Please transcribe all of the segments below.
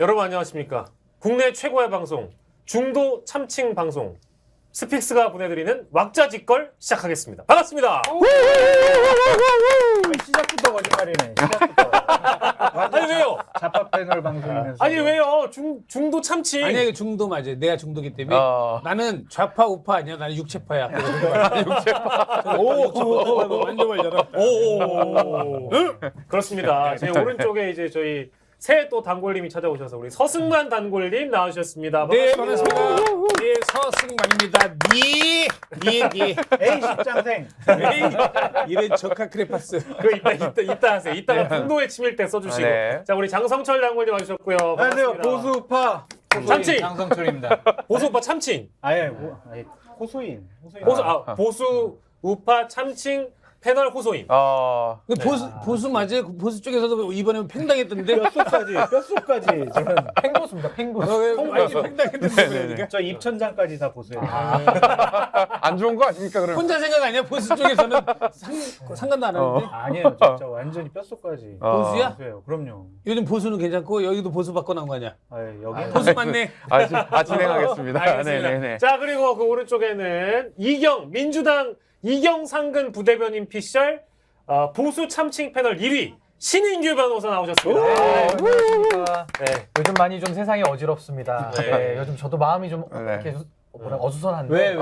여러분 안녕하십니까? 국내 최고의 방송 중도 참칭 방송 스픽스가 보내드리는 왁자지껄 시작하겠습니다. 반갑습니다. 시작부터 거짓말이네. 시작부터. 아니 왜요? 자파 패널 방송이면서. 아니 왜요? 중도 참칭. 아니야 이거 중도 맞아. 내가 중도기 때문에 나는 좌파 우파 아니야. 나는 육체파야. 육체파. 오, 완전 열었다. 오. 그렇습니다. 제 오른쪽에 이제 저희 새 또 단골님이 찾아오셔서 우리 서승만 단골님 나와주셨습니다. 네, 반갑습니다. 반갑습니다. 네, 서승만입니다. 니. A 십장생. 이런 적합 크레파스. 그 이따 하세요. 이따가 분노에 치밀 때 써주시고. 네. 자 우리 장성철 단골님 와주셨고요. 안녕하세요. 반갑습니다. 보수파. 참칭. 장성철입니다. 보수 우파 참칭. 아예 호소인. 보수 우파 참칭 패널 호소인. 그 보수 맞아요? 그 보수 쪽에서도 이번에 팽당했던데. 뼛속까지 저는 팽보수입니다. 팽보수. 팽당했던데 그러니까. 저 입천장까지 다 보수예요. 안 좋은 거 아닙니까 그럼? 혼자 생각 아니야? 보수 쪽에서는 상관도 안 하는데. 아니에요. 진짜 완전히 뼛속까지. 보수야? 보수예요. 그럼요. 요즘 보수는 괜찮고 여기도 보수 바꿔 나온 거 아니야? 여기는 보수 맞네. 진행하겠습니다. 알겠습니다. 네네네. 자 그리고 그 오른쪽에는 민주당 이경 상근 부대변인 피셜 보수 참칭 패널 1위 신인규 변호사 나오셨습니다. 네. 요즘 많이 좀 세상이 어지럽습니다. 네. 네. 요즘 저도 마음이 좀 네. 이렇게 어수선한데. 왜?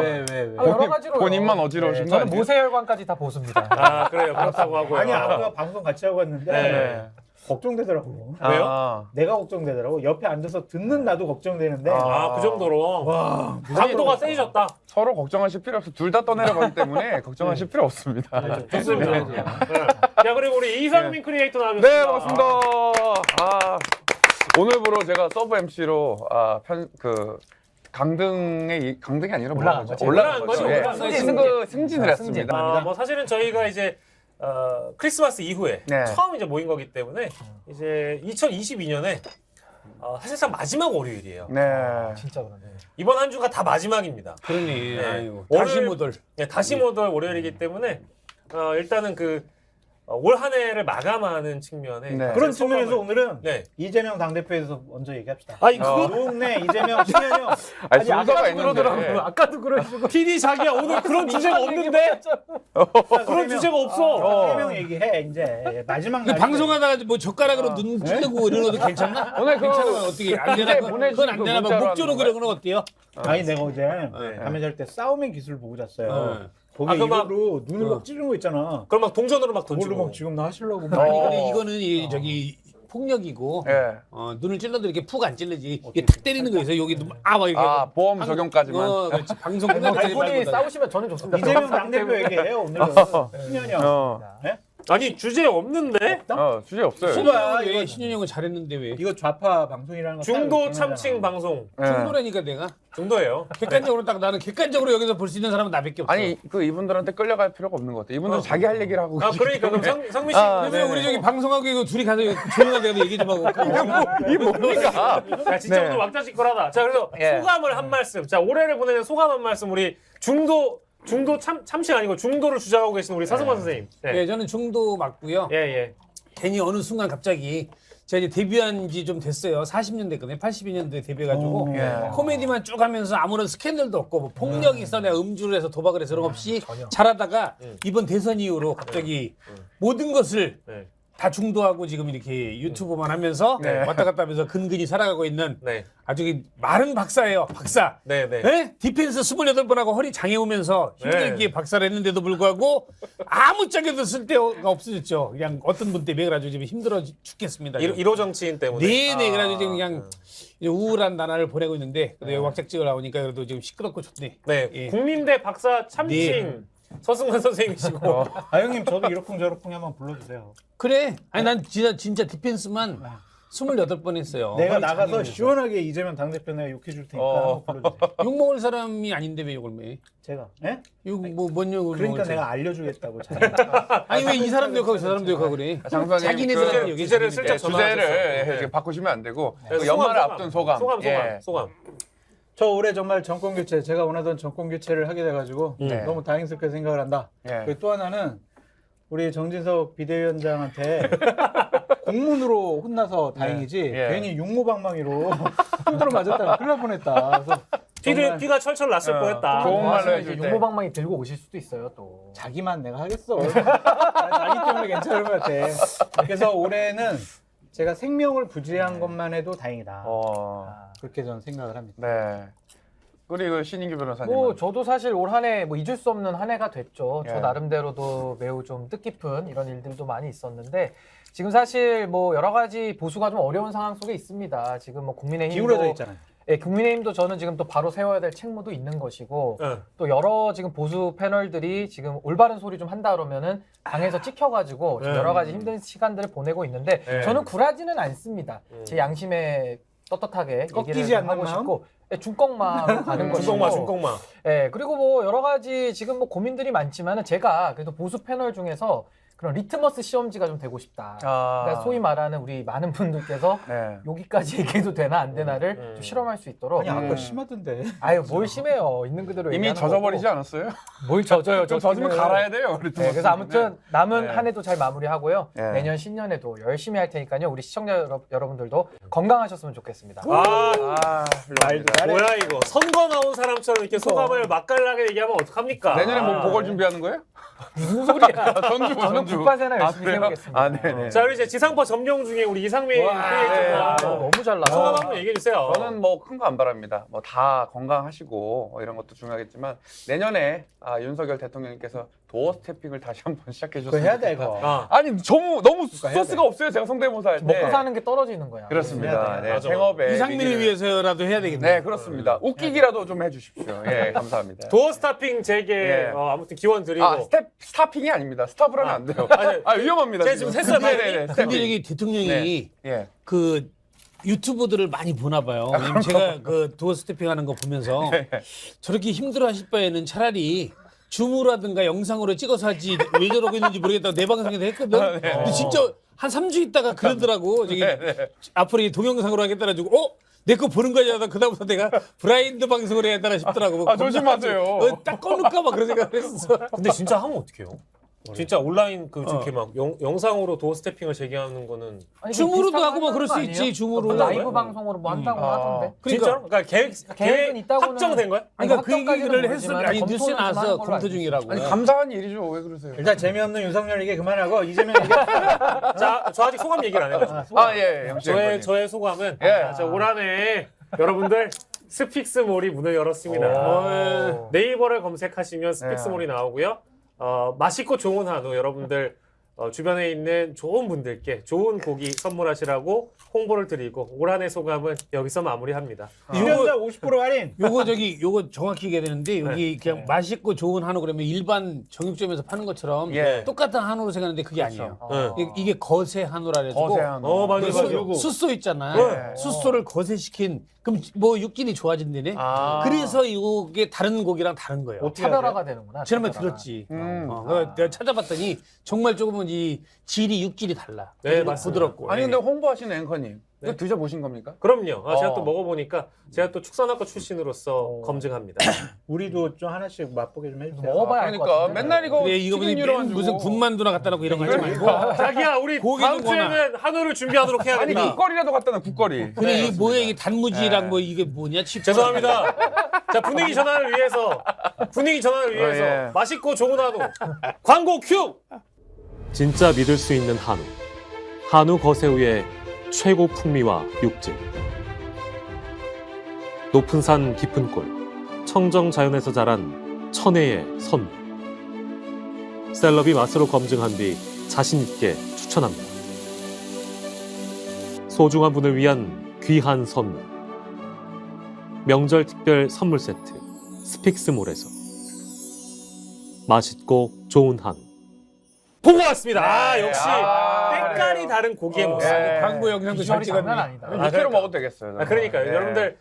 여러 가지로. 본인만 어지러우신 거 저는 아니에요? 모세혈관까지 다 보수입니다. 아 그래요. 그렇다고 하고요. 아니 아까 방송 같이 하고 왔는데 네. 걱정되더라고. 왜요? 내가 걱정되더라고. 옆에 앉아서 듣는 나도 걱정되는데. 그 정도로 와. 강도가 세졌다. 서로 걱정하실 필요 없어. 둘 다 떠내려가기 때문에 걱정하실 필요 없습니다. 좋습니다. 네. 자 그리고 우리 이상민 크리에이터 나와주셨습니다. 네, 반갑습니다. 오늘부로 제가 서브 MC로 강등이 아니라 올라간 거지. 올라간 거죠. 예. 올라간 거지. 승진을 했습니다. 뭐 사실은 저희가 이제 크리스마스 이후에 네. 처음 이제 모인 거기 때문에 이제 2022년에 사실상 마지막 월요일이에요. 네. 진짜 그러네. 이번 한 주가 다 마지막입니다. 그러니. 네. 아이고. 오늘- 다시 못 올. 네, 다시 못 올 월요일이기 때문에 일단은 올 한 해를 마감하는 측면에 네. 그런 이제 측면에서 소감을- 오늘은 네. 이재명 당대표에서 먼저 얘기합시다. 아니 그거 노웅래 이재명 신현영. 아니, 순서가 있는데. 아까도 그러시고. PD 자기야 오늘 그런 주제가 없는데 그런 주제가 없어. 세명 얘기해 이제 마지막 근데 날. 방송하다가 뭐 젓가락으로 눈 찌르고 이런 것도 괜찮나? 오늘 괜찮으면 어떻게 안 되나? 그건 안 되나? 막 목조로 그런 건 어때요? 아니 내가 어제 잠에 잘 때 싸움의 기술 보고 잤어요. 네. 거기 그 막- 이걸로 눈을 막 찌르는 거 있잖아. 그럼 막 동전으로 막 그걸로 던지고. 막 지금 나 하시려고. 아니 근데 이거는 저기 폭력이고 예. 눈을 찔러도 이렇게 푹 안 찔르지. 이게 탁 때리는 거에서 여기도 막 이렇게. 보험 적용까지만. 그렇지. 방송 끝날 때까지 이분이 말고 다. 싸우시면 저는 좋습니다. 이재명 당대표 얘기해요 오늘은. 신현영. 네? 아니 주제 없는데 주제 없어요. 뭐야, 왜 이거- 신현영은 잘했는데 왜? 이거 좌파 방송이라는 거. 중도 딱 참칭 정하잖아. 방송 예. 중도라니까 내가 중도예요. 객관적으로 딱 나는 객관적으로 여기서 볼 수 있는 사람은 나밖에 없어. 아니 이분들한테 끌려갈 필요가 없는 것 같아. 이분들은 자기 할 얘기를 하고. 그러니까 그럼 상민 씨 그래서 우리 저기 방송하고 이거 둘이 가서 조용한 데서 얘기 좀 하고. 이 뭡니까? 야, 진짜 네. 오늘 왁자지껄하다. 자, 그래서 예. 소감을 한 말씀. 자, 올해를 보내는 소감 한 말씀. 우리 중도 참칭 아니고 중도를 주장하고 계신 우리 사승만 선생님. 네, 저는 중도 맞고요. 예. 괜히 어느 순간 갑자기 제가 이제 데뷔한 지 좀 됐어요. 40년 됐거든요. 82년도에 데뷔해가지고 예. 코미디만 쭉 하면서 아무런 스캔들도 없고 뭐 폭력이 있어 내가 음주를 해서 도박을 해서 그런 거 없이 잘하다가 이번 대선 이후로 갑자기 모든 것을 네. 다 중도하고 지금 이렇게 유튜브만 하면서 네. 왔다 갔다 하면서 근근히 살아가고 있는 네. 아주 마른 박사예요. 박사. 네. 예? 디펜스 28번 하고 허리 장애 오면서 힘들게 박사를 했는데도 불구하고 아무 짝에도 쓸데가 없어졌죠. 그냥 어떤 분 때문에 그래가지고 지금 힘들어 죽겠습니다. 1호 정치인 때문에. 네네 그래가지고 지금 그냥 이제 우울한 나날을 보내고 있는데 그래도 왁작지가 나오니까 그래도 지금 시끄럽고 좋네. 네. 예. 국민대 박사 참칭 서승만 선생님이시고. 아 형님 저도 이러쿵저러쿵 한번 불러주세요. 그래? 아니 난 진짜 디펜스만 28번 했어요. 내가 허리 나가서 장애면서. 시원하게 이재명 당대표 내가 욕해줄 테니까 한번 불러주세요. 욕먹을 사람이 아닌데 왜 욕을 매? 제가. 예? 욕뭐뭔 욕을 그러니까 먹을지. 내가 알려주겠다고. 아니 왜 이 사람도 욕하고 저 사람도 욕하고 그래? 장사님 자기네들한테 욕이 주제를 있으니까. 슬쩍 전화하셨어요. 주제를 네. 이렇게 바꾸시면 안 되고 네, 그 연말을 앞둔 소감. 소감. 저 올해 정말 정권 교체, 제가 원하던 정권 교체를 하게 돼가지고 네. 너무 다행스럽게 생각을 한다. 예. 그리고 또 하나는 우리 정진석 비대위원장한테 공문으로 혼나서 다행이지 예. 괜히 육모방망이로 두드러 맞았다가 큰일 날 뻔했다. 그래서 피가 철철 났을 뻔했다. 좋은 말로 말로 해줄 이제 때. 용모방망이 들고 오실 수도 있어요 또. 자기만 내가 하겠어. 자기 때문에 괜찮을 것 같아. 그래서 올해는 제가 생명을 부지한 것만 해도 다행이다. 그렇게 저는 생각을 합니다. 네. 그리고 신인규 변호사님. 뭐 저도 사실 올 한 해 뭐 잊을 수 없는 한 해가 됐죠. 예. 저 나름대로도 매우 좀 뜻깊은 이런 일들도 많이 있었는데 지금 사실 뭐 여러 가지 보수가 좀 어려운 상황 속에 있습니다. 지금 뭐 국민의힘도 기울어져 있잖아요. 예, 국민의힘도 저는 지금 또 바로 세워야 될 책무도 있는 것이고 응. 또 여러 지금 보수 패널들이 지금 올바른 소리 좀 한다 그러면은 당에서 찍혀가지고 지금 네. 여러 가지 힘든 시간들을 보내고 있는데 네. 저는 굴하지는 않습니다. 제 양심에 떳떳하게 꺾이지 얘기를 않는 하고 마음? 싶고 예, 중꺾마로 가는 것이고 중꺾마. 예, 그리고 뭐 여러 가지 지금 뭐 고민들이 많지만은 제가 그래도 보수 패널 중에서 그런 리트머스 시험지가 좀 되고 싶다. 그러니까 소위 말하는 우리 많은 분들께서 네. 여기까지 얘기해도 되나 안 되나를 좀 실험할 수 있도록. 아니 아까 심하던데. 아유 뭘 심해요. 있는 그대로 이미 얘기하는 젖어버리지 거고. 않았어요? 뭘 젖어요. 좀 젖으면 갈아야 돼요. 네, 그래서 아무튼 남은 네. 한 해도 잘 마무리하고요. 네. 내년 신년에도 열심히 할 테니까요. 우리 시청자 여러분들도 건강하셨으면 좋겠습니다. 말도 잘해. 뭐야 이거 선거 나온 사람처럼 이렇게 소감을 맛깔나게 얘기하면 어떡합니까? 내년에 뭐 보궐 준비하는 거예요? 무슨 소리야? 전주 저는 국가세나 열심히 그래요? 세우겠습니다. 아, 네네. 자 우리 이제 지상파 점령 중에 우리 이상민 아, PA 너무 잘 소감 나와. 한번 얘기해 주세요. 저는 뭐 큰 거 안 바랍니다. 뭐 다 건강하시고 이런 것도 중요하겠지만 내년에 윤석열 대통령님께서 도어 스태핑을 다시 한번 시작해 그거 주셨으면 해야 돼 좋겠다. 이거. 아니 너무 해야 소스가 없어요. 제가 성대모사 할 때. 먹고 사는 게 떨어지는 거야. 그렇습니다. 해야 돼. 네, 맞아. 생업에 이상민을 위기를- 위해서라도 해야 되겠네. 네, 그렇습니다. 웃기기라도 좀 해주십시오. 예, 감사합니다. 도어 스타핑 재개 예. 아무튼 기원 드리고 스타핑이 아닙니다. 스탑을 하면 안 돼요. 아니, 위험합니다. 제가 지금 했어요, 네네네. 근데 스태핑. 저기 대통령이 예. 그 유튜버들을 많이 보나 봐요. 왜냐면 제가 그 도어 스태핑 하는 거 보면서 저렇게 힘들어 하실 바에는 차라리 줌으라든가 영상으로 찍어서 하지 왜 저러고 있는지 모르겠다고 내 방송에서 했거든. 근데 진짜 한 3주 있다가 그러더라고. 저기 앞으로 이 동영상으로 하겠다라 주고 내 거 보는 거야 하다 그다음부터 내가 브라인드 방송을 해야 되나 싶더라고. 조심하세요. 딱 꺼놓을까 봐 그런 생각을 했어. 근데 진짜 하면 어떡해요? 진짜 온라인 그 이렇게 막 영상으로 도어 스태핑을 재개하는 거는 아니, 줌으로도 비슷한 하고 막 거 그럴 수 아니에요? 있지, 줌으로. 라이브 방송으로 뭐 한다고 하던데. 진짜로? 그러니까 계획은 계획 있다고는- 확정된 거야? 그러니까 그 확정까지는 얘기를 했을 모르지만 아니 뉴스에 검토는 좀 나와서 하는 걸로 검토 알고 중이라고. 아니 감사한 일이죠. 왜 그러세요? 일단 재미없는 윤석열 얘기 그만하고 이재명 얘기. 자, 저 아직 소감 얘기를 안 해가지고. 예, 영식 저의 소감은 예. 자, 올 한해 여러분들 스픽스몰이 문을 열었습니다. 네이버를 검색하시면 스픽스몰이 나오고요. 맛있고 좋은 한우 여러분들 주변에 있는 좋은 분들께 좋은 고기 선물하시라고 홍보를 드리고 올 한해 소감은 여기서 마무리합니다. 출연자 50% 할인. 요거 정확히 얘기해야 되는데 여기 그냥 맛있고 좋은 한우 그러면 일반 정육점에서 파는 것처럼 예. 똑같은 한우로 생각하는데 그게 아니에요. 네. 이게 거세 한우라 그래가지고 거세한. 맞아요, 그 맞아요. 숫소 있잖아. 네. 숫소를 거세시킨 그럼 뭐 육질이 좋아진대네. 그래서 이게 다른 고기랑 다른 거예요. 어떻게 차별화가 되는구나. 지난번에 차별화가. 들었지. 음. 내가 찾아봤더니 정말 조금은 이 질이 육질이 달라. 네, 맞습니다. 부드럽고. 아니 근데 홍보하시는 앵커님 이거 드셔보신 겁니까? 그럼요. 제가 또 먹어보니까 제가 또 축산학과 출신으로서 검증합니다. 우리도 좀 하나씩 맛보게 좀 해주세요. 먹어봐야 알 것 그러니까 같은데. 맨날 이거 그래 이거 무슨 군만두나 갖다 놓고 이런 거 하지 말고. 자기야, 우리 고기 다음 좀 구워놔. 주에는 한우를 준비하도록 아니 해야겠다. 국거리라도 갖다 놔 국거리. 근데 이게 뭐야 이게 단무지랑 뭐 이게 뭐냐 칩. 죄송합니다. 자, 분위기 전환을 위해서 예. 맛있고 좋은 한우 광고 큐. 진짜 믿을 수 있는 한우. 한우 거세우의 최고 풍미와 육질. 높은 산 깊은 골. 청정 자연에서 자란 천혜의 선우. 셀럽이 맛으로 검증한 뒤 자신 있게 추천합니다. 소중한 분을 위한 귀한 선물. 명절 특별 선물 세트 스픽스몰에서 맛있고 좋은 한우 보고 왔습니다. 역시 때깔이 다른 고기의 모습. 광고 영상도 잘 비주얼이 장난 찍었네. 아니다. 6kg 그러니까. 먹어도 되겠어요. 저는. 그러니까요. 네. 여러분들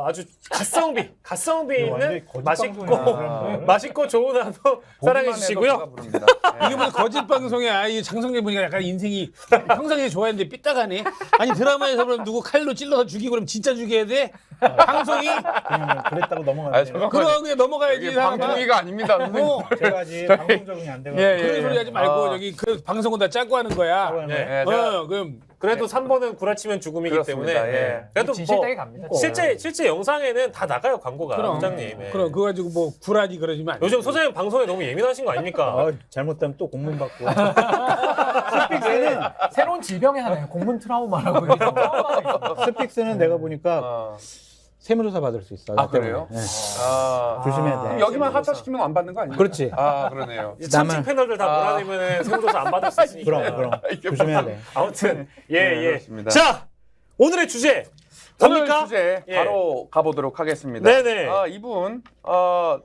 아주 가성비 있는 완전히 거짓 맛있고 방송이야, 사람들. 맛있고 좋은 한우 사랑해 보기만 해도 주시고요. 배가 부릅니다. 이게 무슨 거짓 방송이야. 이 장성재 보니까 약간 인생이 평상시에 좋아했는데 삐딱하네. 아니 드라마에서 그럼 누구 칼로 찔러서 죽이고 그럼 진짜 죽여야 돼? 방송이? 그냥 그랬다고 아, 넘어가면 돼요. 잠깐만. 그럼 그냥 넘어가야지. 이게 사람아. 방송이가 아닙니다. 선생님. 제가 아직 방송 적응이 안 돼가지고. 예, 그런 소리 하지 말고 아. 저기 그 방송은 다 짜고 하는 거야. 예, 제가 그럼 그래도 3번은 구라치면 죽음이기 그렇습니다. 때문에 예. 그래도 진실되게 뭐 갑니다. 실제 영상에는 다 나가요 광고가 그럼 원장님. 예. 그럼 그거 가지고 뭐 구라지 그러지만 안 돼. 요즘 소장님 방송에 너무 예민하신 거 아닙니까? 아, 잘못하면 또 공문 받고. 스픽스는 새로운 질병이 하나요. 공문 트라우마라고. 이게 좀 트라우마가 있어요. 스픽스는 내가 보니까 어. 세무조사 받을 수 있어. 아, 나 때문에. 그래요? 네. 아. 조심해야 돼. 그럼 여기만 하차시키면 안 받는 거 아니에요? 그렇지. 아, 그러네요. 이제 참칭 나만- 패널들 다 몰아내면은 세무조사 안 받을 수 있으니까. 그럼 이게 조심해야 돼. 아무튼 네, 예. 그렇습니다. 자 오늘의 주제 오늘 뭡니까? 주제 예. 바로 가보도록 하겠습니다. 네네. 이분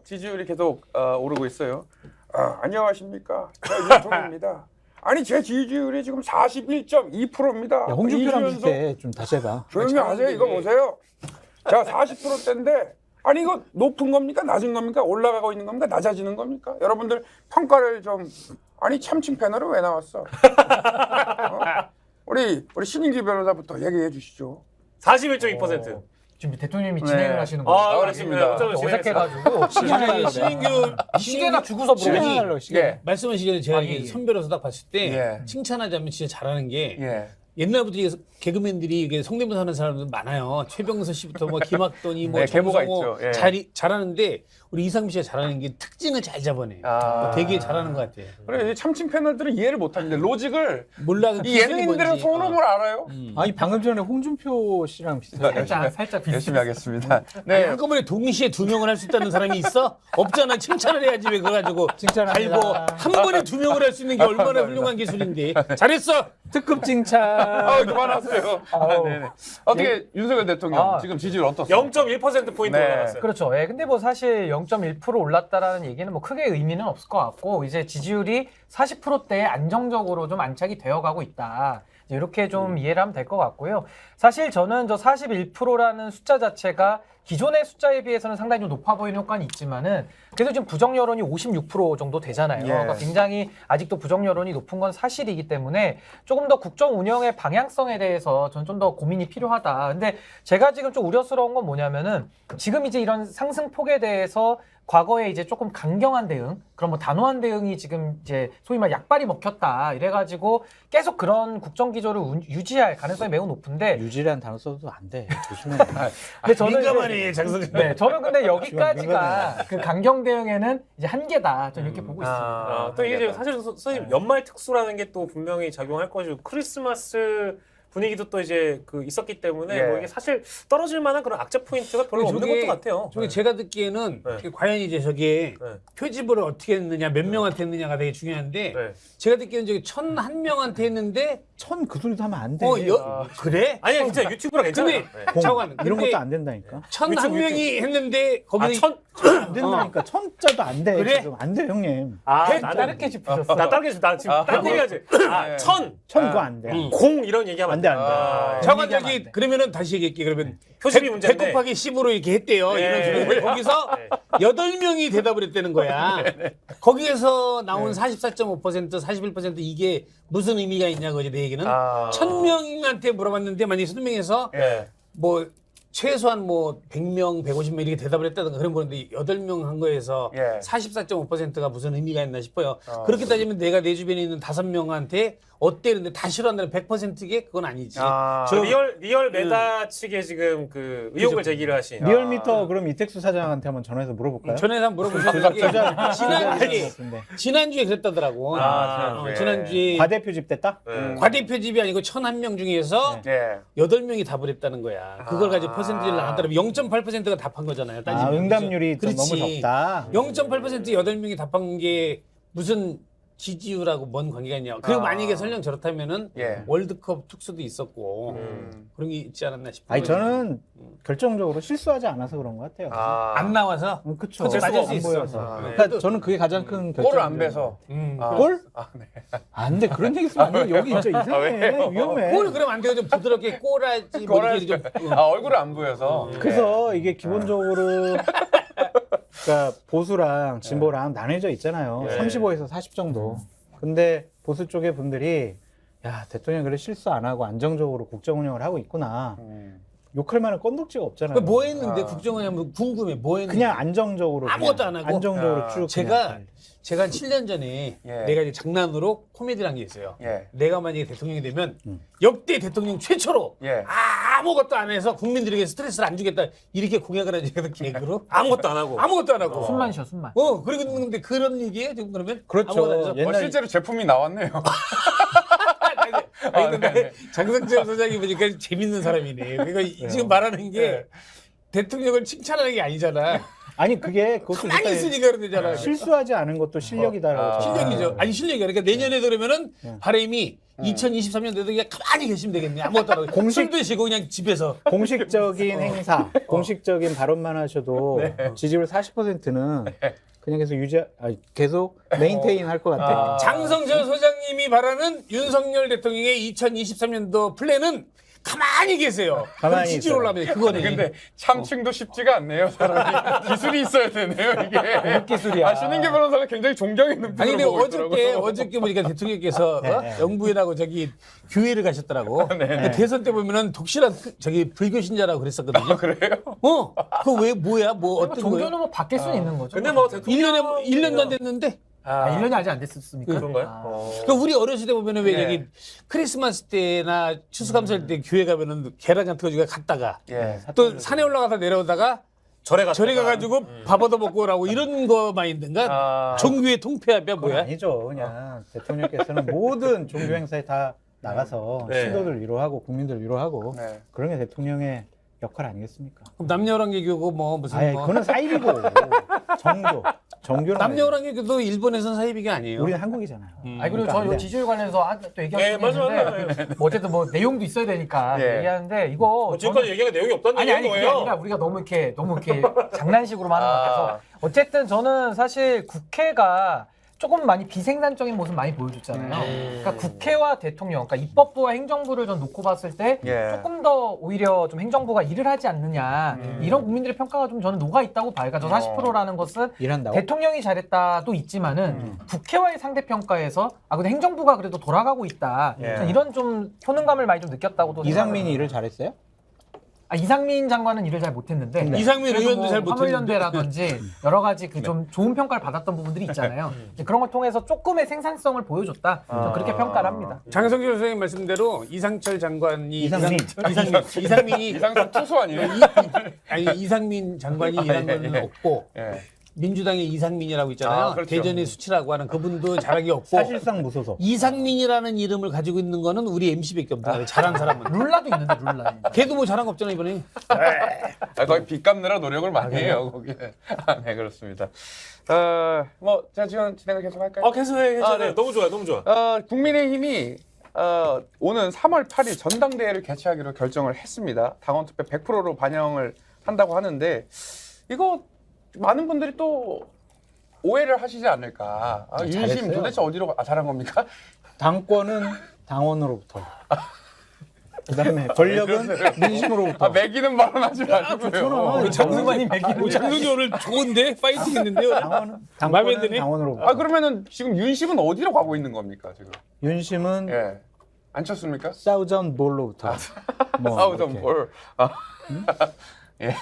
지지율이 계속 오르고 있어요. 안녕하십니까? 저 윤통입니다. 아니 제 지지율이 지금 41.2%입니다. 야, 홍준표랑 비슷해. 좀 다시 해봐. 조용히 하세요. 이거 보세요. 자, 40%대인데 아니 이거 높은 겁니까? 낮은 겁니까? 올라가고 있는 겁니까? 낮아지는 겁니까? 여러분들 평가를 좀 아니 참칭 패널은 왜 나왔어? 우리 신인기 변호사부터 얘기해 주시죠. 41.2%. 지금 대통령이 네. 진행을 하시는 거예요. 아 그렇습니다. 어색해가지고 신인규 시계나 주고서 시간이- 물어보니 시계. 예. 말씀하시기 전에 제가 아, 이게 예, 예. 선배로서 딱 봤을 때 예. 칭찬하자면 진짜 잘하는 게 예. 옛날부터 이게 개그맨들이 이게 성대모사 하는 사람들 많아요. 최병서 씨부터 뭐 김학돈이 뭐 네, 계보가 정성호 있죠. 예. 잘하는데 우리 이상민 씨가 잘하는 게 특징을 잘 잡아내. 되게 잘하는 것 같아. 그래 이 참칭 패널들은 이해를 못하는데 로직을 몰라 그 이 기술이 예능인들은 뭔지. 손으로 알아요. 아니 방금 전에 홍준표 씨랑 비슷해. 살짝 비슷. 열심히 하겠습니다. 아니, 네. 한꺼번에 동시에 두 명을 할 수 있다는 사람이 있어? 없잖아. 칭찬을 해야지 왜 그거 가지고 칭찬합니다. 갈고 한 번에 두 명을 할 수 있는 게 얼마나 훌륭한 기술인데. 잘했어. 특급 칭찬. 그만하세요. 네네. 어떻게 윤석열 대통령 지금 지지율 어떻습니까? 0.1%포인트 네. 올라갔어요. 그렇죠. 예, 근데 뭐 사실 0.1% 올랐다라는 얘기는 뭐 크게 의미는 없을 것 같고 이제 지지율이 40%대에 안정적으로 좀 안착이 되어가고 있다. 이제 이렇게 좀 이해를 하면 될 것 같고요. 사실 저는 저 41%라는 숫자 자체가 기존의 숫자에 비해서는 상당히 좀 높아 보이는 효과는 있지만은 그래도 지금 부정 여론이 56% 정도 되잖아요. 예. 그러니까 굉장히 아직도 부정 여론이 높은 건 사실이기 때문에 조금 더 국정 운영의 방향성에 대해서 저는 좀 더 고민이 필요하다. 근데 제가 지금 좀 우려스러운 건 뭐냐면은 지금 이제 이런 상승폭에 대해서 과거에 이제 조금 강경한 대응, 그런 뭐 단호한 대응이 지금 이제 소위 말 약발이 먹혔다 이래가지고 계속 그런 국정 기조를 유지할 가능성이 매우 높은데, 유지라는 단어 써도 안 돼. 조심해. 근데 저는 민감하네 장성재. 네, 저는 근데 여기까지가 민감해. 그 강경 대응에는 이제 한계다. 저는 이렇게 보고 있습니다. 또 이게 사실 선생님 연말 특수라는 게 또 분명히 작용할 것이고 크리스마스 분위기도 또 이제 그 있었기 때문에 예. 뭐 이게 사실 떨어질 만한 그런 악재 포인트가 별로 없는 저게- 것도 같아요. 저게 제가 듣기에는 네. 과연 이제 저게 네. 표집을 어떻게 했느냐, 몇 명한테 했느냐가 되게 중요한데 네. 제가 듣기에는 저기 1,001명한테 했는데 천 그 소리도 하면 안 돼. 그래? 아니야 진짜 유튜브랑 괜찮아요. 근데 네. 공, 잠깐만, 이런 근데- 것도 안 된다니까. 1,001명이 했는데 아, 거기서 안 된다니까. 천자도 안 돼. 그래? 지금 안 돼, 형님. 나는 짧게 짚으셨어. 나 따르게 나 지금 딴 얘기하지. 네. 천 그거 안 돼. 공 이런 얘기하면 안 돼, 안 돼. 잠깐 얘기하면 저기 안 돼. 그러면은 다시 얘기할게. 그러면 표집이 100 문제인데. 곱하기 10으로 이렇게 했대요. 네. 이런 식으로. 근데 거기서 8명이 대답을 했다는 거야. 거기에서 나온 44.5%, 41% 이게 무슨 의미가 있냐고 이제 내 얘기는. 1,000명한테 물어봤는데 만약에 20명에서 예. 뭐 최소한 뭐 100명, 150명 이렇게 대답을 했다든가 그런 거는데 8명 한 거에서 예. 44.5%가 무슨 의미가 있나 싶어요. 그렇게 따지면 내가 내 주변에 있는 5명한테 어때? 근데 다 싫어한다는 100%게 그건 아니지. 저 리얼 메다 측에 지금 그 의혹을 제기를 하신 리얼미터 그럼 이택수 사장한테 한번 전화해서 물어볼까요? 전에 한번 물어보셨는데 지난주에 그랬다더라고. 지난주에. 지난주에 과대표 집됐다? 네. 과대표집이 아니고 1,001명 중에서 예. 8명이 답을 했다는 거야. 그걸 가지고 퍼센티지를 나눴다면 0.8%가 답한 거잖아요. 따지면. 응답률이 좀 너무 그렇지. 적다. 0.8% 8명이 답한 게 무슨 지지율하고 뭔 관계가 있냐. 그리고 만약에 설령 저렇다면은 예. 월드컵 특수도 있었고 그런 게 있지 않았나 싶어요. 아니 저는 결정적으로 실수하지 않아서 그런 것 같아요. 안 나와서 그쵸. 그쵸, 맞을 수 안 있어. 보여서. 네. 그러니까 저는 그게 가장 큰 결정. 골을 안 빼서. 골? 안 돼. 그런 얘기 쓰면 안 돼. 여기 진짜 이상해. 왜요? 위험해. 골 그러면 안 돼요. 좀 부드럽게 골하지. 뭐 이렇게 좀 얼굴을 안 보여서. 그래서 이게 기본적으로 그러니까 보수랑 진보랑 나눠져 있잖아요. 네. 35에서 40 정도. 근데 보수 쪽의 분들이 야 대통령 그래 실수 안 하고 안정적으로 국정 운영을 하고 있구나. 욕할 만한 건덕지가 없잖아요. 뭐 했는데 국정원이 궁금해. 뭐 했는데. 그냥 안정적으로 아무것도 그냥 안 하고? 안정적으로 쭉 제가 그냥 한 7년 전에 예. 내가 이제 장난으로 코미디를 한 게 있어요. 예. 내가 만약에 대통령이 되면 역대 대통령 최초로 예. 아무것도 안 해서 국민들에게 스트레스를 안 주겠다 이렇게 공약을 하지 개그로 아무것도 안 하고. 아무것도 안 하고. 숨만 쉬어 숨만. 그리고 있는데 그런 얘기예요 지금 그러면? 그렇죠. 아무것도 안 해서? 옛날 실제로 제품이 나왔네요. 아니, 근데 네네. 장성철 소장이 보니까 재밌는 사람이네. 그러니까 지금 말하는 게 대통령을 칭찬하는 게 아니잖아. 아니 그게 그것도 가만히 일단 있으니까 그런 거잖아. 실수하지 않은 것도 실력이다라고 저는 실력이죠. 아니 실력이야. 그러니까 내년에도 그러면은 바람이 음. 2023년도에도 그냥 가만히 계시면 되겠네. 아무것도 안 하고 공식- 술 드시고 그냥 집에서. 공식적인 행사, 공식적인 발언만 하셔도 지지율 40%는 그냥 계속 메인테인 할 것 같아요. 장성철 소장님이 바라는 윤석열 대통령의 2023년도 플랜은 가만히 계세요. 가만히 지지 있어요. 올라면 그거네. 근데 참칭도 쉽지가 않네요. 사람이 기술이 있어야 되네요. 이게 기술이야. 신인계 변호사가 굉장히 존경의 아니 근데 눈빛으로 보고 있더라고요. 어저께 보니까 대통령께서 네. 영부인하고 저기 교회를 가셨더라고. 근데 대선 때 보면은 독실한 저기 불교 신자라고 그랬었거든요. 그래요? 그거 왜 뭐야? 뭐 어떤 종교는 거예요? 뭐 바뀔 수는 있는 거죠. 근데 뭐 대통령 1년도 안 됐는데. 1년이 아직 안 됐었습니까? 그런가요? 아. 그러니까 우리 어렸을 때 보면은 왜 네. 저기 크리스마스 때나 추수감사할 때 교회 가면은 계란 같은 거 주고 갔다가 예. 또 산에 올라가서 내려오다가 절에 가가지고 밥 얻어 먹고 오라고 이런 거 마인드인가? 아. 종교의 통폐합이야 그건 뭐야? 아니죠. 그냥 대통령께서는 모든 종교 행사에 다 나가서 네. 신도들 위로하고 국민들 위로하고 네. 그런 게 대통령의 역할 아니겠습니까? 그럼 남녀랑개교고 뭐 무슨 아예 뭐 그거는 사입이고 정교는 남녀랑개교도 일본에서는 사이비가 아니에요. 우리는 한국이잖아요. 아니 그리고 그러니까 저 안 돼. 지지율 관련해서 또 얘기하고 네, 맞아요. 있는데 뭐 어쨌든 뭐 내용도 있어야 되니까 예. 얘기하는데 이거 지금까지 얘기가 내용이 없다는 아니 얘기인 그게 거예요. 아니라 우리가 너무 이렇게 장난식으로만 하는 것 같아서 어쨌든 저는 사실 국회가 조금 많이 비생산적인 모습 많이 보여줬잖아요. 그러니까 국회와 대통령, 그러니까 입법부와 행정부를 전 놓고 봤을 때 예. 조금 더 오히려 좀 행정부가 일을 하지 않느냐 이런 국민들의 평가가 좀 저는 녹아 있다고 봐요. 그러니까 저 40%라는 것은 일한다고? 대통령이 잘했다도 있지만은 국회와의 상대 평가에서 근데 행정부가 그래도 돌아가고 있다. 예. 저는 이런 좀 효능감을 많이 좀 느꼈다고도 이상민이 일을 잘했어요? 이상민 장관은 일을 잘 못했는데 이상민 그래도 의원도 잘 못했는데. 화물연대라든지 여러 가지 그 좀 좋은 평가를 받았던 부분들이 있잖아요. 이제 그런 걸 통해서 조금의 생산성을 보여줬다. 저는 그렇게 평가를 합니다. 장성철 선생님 말씀대로 이상철 장관이 이상민. 이상민이 이상적 투수 아니에요? 아니 이상민 장관이 일한 거는 없고 예. 민주당의 이상민이라고 있잖아요. 아, 그렇죠. 대전의 수치라고 하는 그분도 잘한 게 없고 사실상 무소속. 이상민이라는 이름을 가지고 있는 거는 우리 MC밖에 없다. 잘한 사람은. 룰라도 있는데 룰라. 걔도 뭐 잘한 거 없잖아 이번에. 거의 빚 갚느라 노력을 많이 해요, 거기에. 네, 그렇습니다. 뭐, 제가 지금 진행을 계속 할까요? 계속해. 네. 너무 좋아요. 너무 좋아. 국민의힘이 오는 3월 8일 전당대회를 개최하기로 결정을 했습니다. 당원 투표 100%로 반영을 한다고 하는데 이거 많은 분들이 또 오해를 하시지 않을까. 윤심 잘했어요. 도대체 어디로 잘한 겁니까? 당권은 당원으로부터. 그다음에 권력은 민심으로부터. 매기는 발언하지 마시고요. 장승관이 장승이 오늘 좋은데 파이팅 했는데요. 당원은 마음에 드네? 당원으로부터. 그러면은 지금 윤심은 어디로 가고 있는 겁니까, 지금? 윤심은 예. 안 쳤습니까? 사우전 볼로부터. 뭐 싸우던 이렇게. 볼. 예.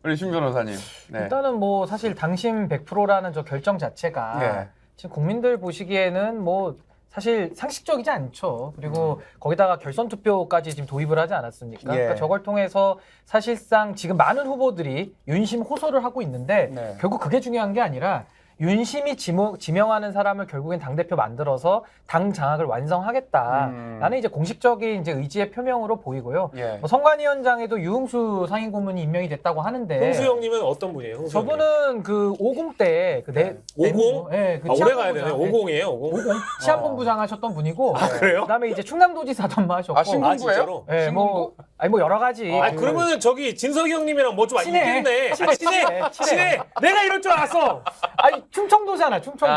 우리 신 변호사님. 네. 일단은 뭐 사실 당심 100%라는 저 결정 자체가 예. 지금 국민들 보시기에는 뭐 사실 상식적이지 않죠. 그리고 거기다가 결선 투표까지 지금 도입을 하지 않았습니까? 예. 그러니까 저걸 통해서 사실상 지금 많은 후보들이 윤심 호소를 하고 있는데 네. 결국 그게 중요한 게 아니라 윤심이 지명하는 사람을 결국엔 당대표 만들어서 당 장악을 완성하겠다. 라는 이제 공식적인 이제 의지의 표명으로 보이고요. 예. 뭐 선관위원장에도 유흥수 상임고문이 임명이 됐다고 하는데 홍수 형님은 어떤 분이에요? 홍수 형님? 저분은 그 50 때 그 50? 네, 그 오래 가야 되네. 치안본부장, 50이에요. 50. 치안본부장 하셨던 분이고 그래요? 그다음에 이제 충남도지사도 하셨고 신군부예요? 진짜로? 네, 뭐 아니 뭐 여러 가지 그러면은 저기 진석이 형님이랑 뭐 좀 친해. 있겠네. 친해. 친해. 내가 이럴 줄 알았어. 아니 충청도잖아 충청도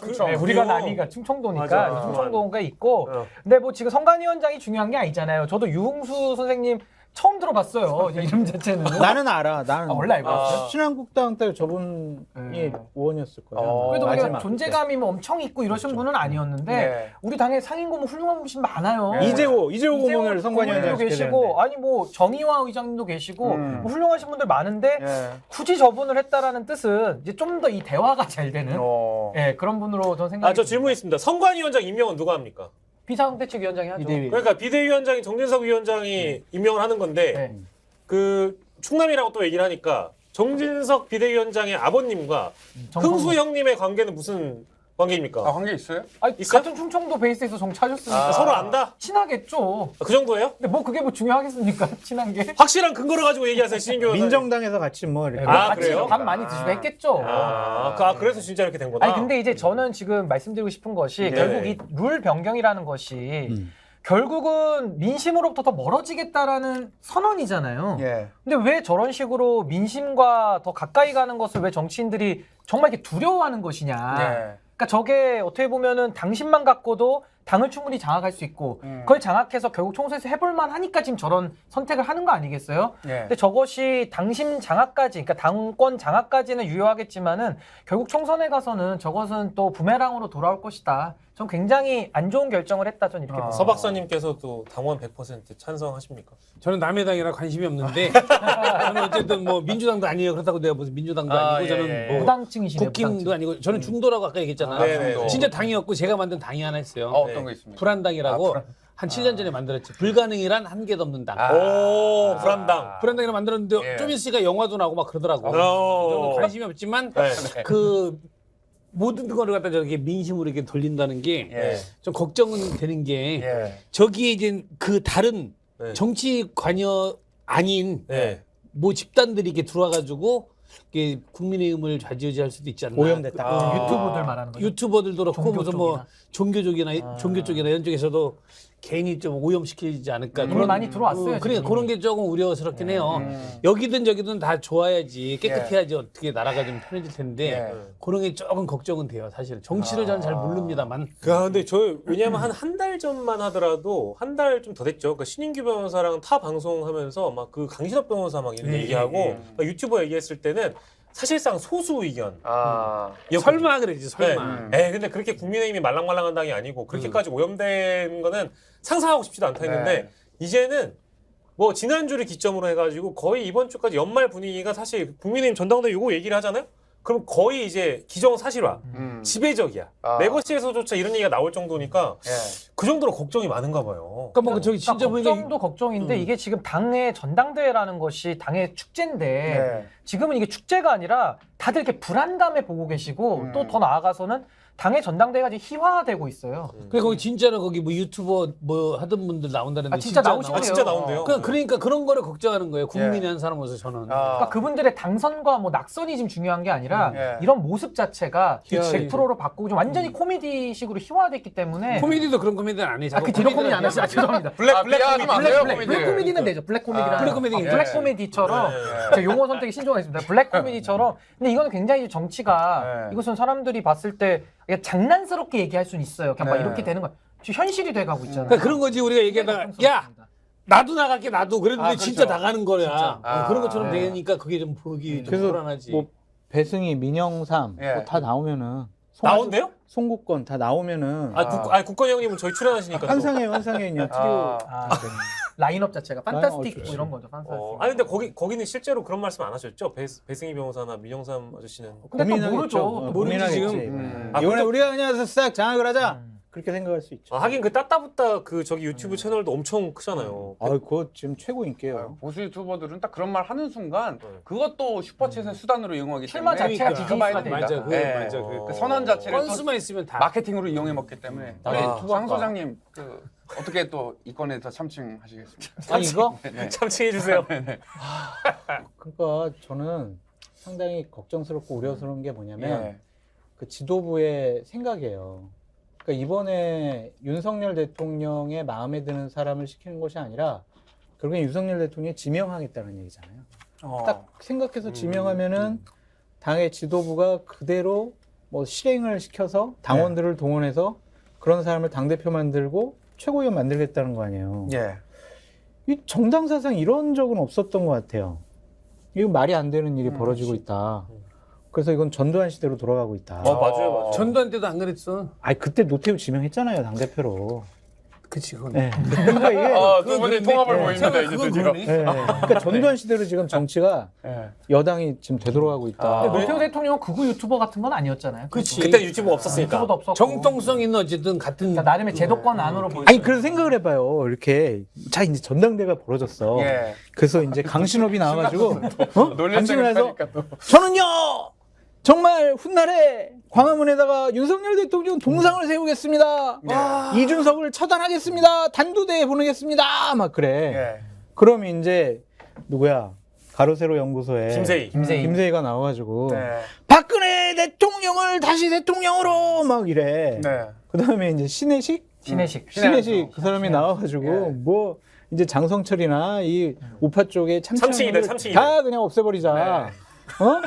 충청. 네, 우리가 그래요? 나니까 충청도니까 맞아. 충청도가 있고 어. 근데 뭐 지금 선관위원장이 중요한 게 아니잖아요. 저도 유흥수 선생님 처음 들어봤어요. 이 이름 자체는. 나는 알아. 나는 원래 알고 있어요? 신한국당 때 저분이 의원이었을 거예요. 그래도 마지막 우리가 존재감이 뭐 엄청 있고 이러신 분은 아니었는데 네. 우리 당의 상임 고문 훌륭한 분이 많아요. 이재호 고문을 고문도 선관위원장 계시고 아니 뭐 정의화 의장님도 계시고 뭐 훌륭하신 분들 많은데 예. 굳이 저분을 했다라는 뜻은 이제 좀 더 이 대화가 잘 되는 예, 그런 분으로 저는 생각이 저 질문 있습니다. 선관위원장 임명은 누가 합니까? 비상대책위원장이 하죠. 비대위. 그러니까 비대위원장이 정진석 위원장이 임명을 하는 건데 네. 그 충남이라고 또 얘기를 하니까 정진석 비대위원장의 아버님과 정성호. 흥수 형님의 관계는 무슨 관계입니까? 관계 있어요? 아니, 있어요? 같은 충청도 베이스에서 정치하셨으니까 서로 안다? 친하겠죠. 그 정도예요? 근데 뭐 그게 뭐 중요하겠습니까? 친한 게. 확실한 근거를 가지고 얘기하세요, 신인교 의원님. 민정당에서 같이 뭐 이렇게 아, 그래요? 밥 많이 드시고 했겠죠. 그래서 진짜 이렇게 된 거다. 아니 근데 이제 저는 지금 말씀드리고 싶은 것이 결국 이 룰 변경이라는 것이 결국은 민심으로부터 더 멀어지겠다라는 선언이잖아요. 예. 근데 왜 저런 식으로 민심과 더 가까이 가는 것을 왜 정치인들이 정말 이렇게 두려워하는 것이냐. 예. 그러니까 저게 어떻게 보면은 당심만 갖고도 당을 충분히 장악할 수 있고 그걸 장악해서 결국 총선에서 해볼만 하니까 지금 저런 선택을 하는 거 아니겠어요? 예. 근데 저것이 당심 장악까지, 그러니까 당권 장악까지는 유효하겠지만은 결국 총선에 가서는 저것은 또 부메랑으로 돌아올 것이다. 전 굉장히 안 좋은 결정을 했다. 전 이렇게 봅니다. 서 박사님께서도 당원 100% 찬성하십니까? 저는 남의 당이라 관심이 없는데 저는 어쨌든 뭐 민주당도 아니에요. 그렇다고 내가 무슨 민주당도 아니고 저는 뭐 무당층이시네요. 국힘도 아니고 저는 중도라고 아까 얘기했잖아요. 네네. 진짜 당이었고 제가 만든 당이 하나 있어요. 어떤 거 있습니까? 불안당이라고 한 7년 전에 만들었지. 불가능이란 한계도 없는 당. 오, 불안당. 불안당이라 만들었는데 예. 좀 있으니까 영화도 나오고 막 그러더라고. 저는 관심이 없지만 네. 그 모든 거를 갖다 저렇게 민심으로 이렇게 돌린다는 게 좀 예. 걱정은 되는 게 예. 저기에 이제 그 다른 네. 정치 관여 아닌 네. 뭐 집단들이 이렇게 들어와가지고 이게 국민의힘을 좌지우지할 수도 있지 않나. 오염됐다. 유튜브들 말하는 거죠. 유튜버들도 그렇고 종교 무슨 뭐 쪽이나. 종교 쪽이나 이런 쪽에서도 괜히 좀 오염시키지 않을까. 이미 많이 들어왔어요. 그러니까 지금. 그런 게 조금 우려스럽긴 해요. 여기든 저기든 다 좋아야지 깨끗해야지 어떻게 나라가 좀 편해질 텐데 예. 그런 게 조금 걱정은 돼요. 사실은 정치를 저는 잘 모릅니다만. 근데 저 왜냐면 한 달 전만 하더라도 한 달 좀 더 됐죠. 그 신인규 변호사랑 타 방송하면서 막 그 강신업 변호사 막 이런 얘기하고 막 유튜버 얘기했을 때는 사실상 소수 의견. 설마 그러지 설마. 근데 그렇게 국민의힘이 말랑말랑한 당이 아니고 그렇게까지 오염된 거는 상상하고 싶지도 않다 했는데 이제는 뭐 지난주를 기점으로 해가지고 거의 이번 주까지 연말 분위기가 사실 국민의힘 전당대회 요거 얘기를 하잖아요. 그럼 거의 이제 기정사실화, 지배적이야. 레거시에서조차 이런 얘기가 나올 정도니까 그 정도로 걱정이 많은가 봐요. 그러니까 뭐 저기 진짜 보니까 걱정도 걱정인데 이게 지금 당의 전당대회라는 것이 당의 축제인데 지금은 이게 축제가 아니라 다들 이렇게 불안감에 보고 계시고 또 더 나아가서는 당의 전당대회가 지금 희화화되고 있어요. 그래 거기 진짜로 거기 뭐 유튜버 뭐 하던 분들 나온다는데 진짜 나오시네요. 진짜 나온대요. 그러니까 그런 거를 걱정하는 거예요. 국민의 한 사람으로서 저는. 그러니까 그분들의 당선과 뭐 낙선이 지금 중요한 게 아니라 예. 이런 모습 자체가 그치. 100%로 바꾸고 좀 완전히 코미디식으로 희화화됐기 때문에 코미디도 그런 코미디는 안 해. 그 뒤로 코미디 안 하시죠? 죄송합니다. 블랙 블랙 코미디는 되죠. 블랙 코미디라는 블랙 코미디 블랙 괜찮아요. 코미디처럼 제가 용어 선택에 신중하겠습니다. 블랙 코미디처럼 근데 이거는 굉장히 정치가 이것은 사람들이 봤을 때 그냥 장난스럽게 얘기할 수는 있어요. 그냥 막 이렇게 되는 거야. 지금 현실이 돼가고 있잖아요. 그러니까 그런 거지 우리가 얘기하다가 야 나도 나갈게 나도 그랬는데 그렇죠. 진짜 나가는 거야. 진짜. 그런 것처럼 되니까 그게 좀 보기 좀 그래서 불안하지. 뭐 배승희, 민영삼 뭐 다 나오면은 나온대요? 송국권 다 나오면은 국건 형님은 저희 출연하시니까. 또. 환상의 그냥 트리오 라인업 자체가 판타스틱 좋지. 뭐 이런 거죠. 판타스틱. 아니 근데 거기는 실제로 그런 말씀 안 하셨죠? 배승희 변호사나 민영삼 아저씨는. 근데 또 모르죠. 또 모르지, 모르지. 지금. 이번에 우리가 그냥 싹 장악을 하자. 그렇게 생각할 수 있죠. 하긴 그 따따붙다 그 저기 유튜브 채널도 엄청 크잖아요. 그거 지금 최고 인기예요. 보수 유튜버들은 딱 그런 말 하는 순간 그것도 슈퍼챗의 수단으로 이용하기 출마 때문에 자체가 그러니까. 비즈니스가 됩니다. 맞아, 그거 네. 맞아. 그 선언 자체를 또 건수만 있으면 다. 마케팅으로 이용해 먹기 때문에 우리 유튜버가. 장 소장님 어떻게 또 이 건에 더 참칭하시겠습니까? 아니 이거 참칭해 주세요. 그러니까 저는 상당히 걱정스럽고 우려스러운 게 뭐냐면 예. 그 지도부의 생각이에요. 그러니까 이번에 윤석열 대통령의 마음에 드는 사람을 시키는 것이 아니라 결국엔 윤석열 대통령이 지명하겠다는 얘기잖아요. 딱 생각해서 지명하면은 당의 지도부가 그대로 뭐 실행을 시켜서 당원들을 동원해서 그런 사람을 당대표 만들고 최고위원 만들겠다는 거 아니에요. 예. 이 정당 사상 이런 적은 없었던 것 같아요. 이거 말이 안 되는 일이 벌어지고 있다. 그래서 이건 전두환 시대로 돌아가고 있다. 맞아요. 전두환 때도 안 그랬어. 아니 그때 노태우 지명했잖아요 당 대표로. 그치 그건. 네. 그러니까 이게 두 분이 통합을 네. 보입니다 이제 그건 드디어. 그러네. 네. 그러니까 전두환 시대로 지금 정치가 예. 여당이 지금 되돌아가고 있다. 근데 노태우 대통령은 극우 유튜버 같은 건 아니었잖아요. 그치. 그때 유튜브 없었으니까. 유튜버도 없었고. 정통성 있는 어쨌든 같은. 그러니까 나름의 제도권 안으로 보이. 아니 그래서 생각을 해봐요. 이렇게 자 이제 전당대가 벌어졌어. 예. 그래서 이제 강신업이 나와가지고 놀랬 강신을 해서 하니까 또. 저는요 정말 훗날에 광화문에다가 윤석열 대통령 동상을 세우겠습니다. 이준석을 처단하겠습니다. 단두대에 보내겠습니다. 막 그래. 예. 그러면 이제 누구야 가로세로 연구소에 김세희. 김세희가 나와가지고 네. 박근혜 대통령을 다시 대통령으로 막 이래. 네. 그다음에 이제 신혜식 신혜식. 그 사람이 나와가지고 예. 뭐 이제 장성철이나 이 우파 쪽에 참칭이들. 다 그냥 없애버리자.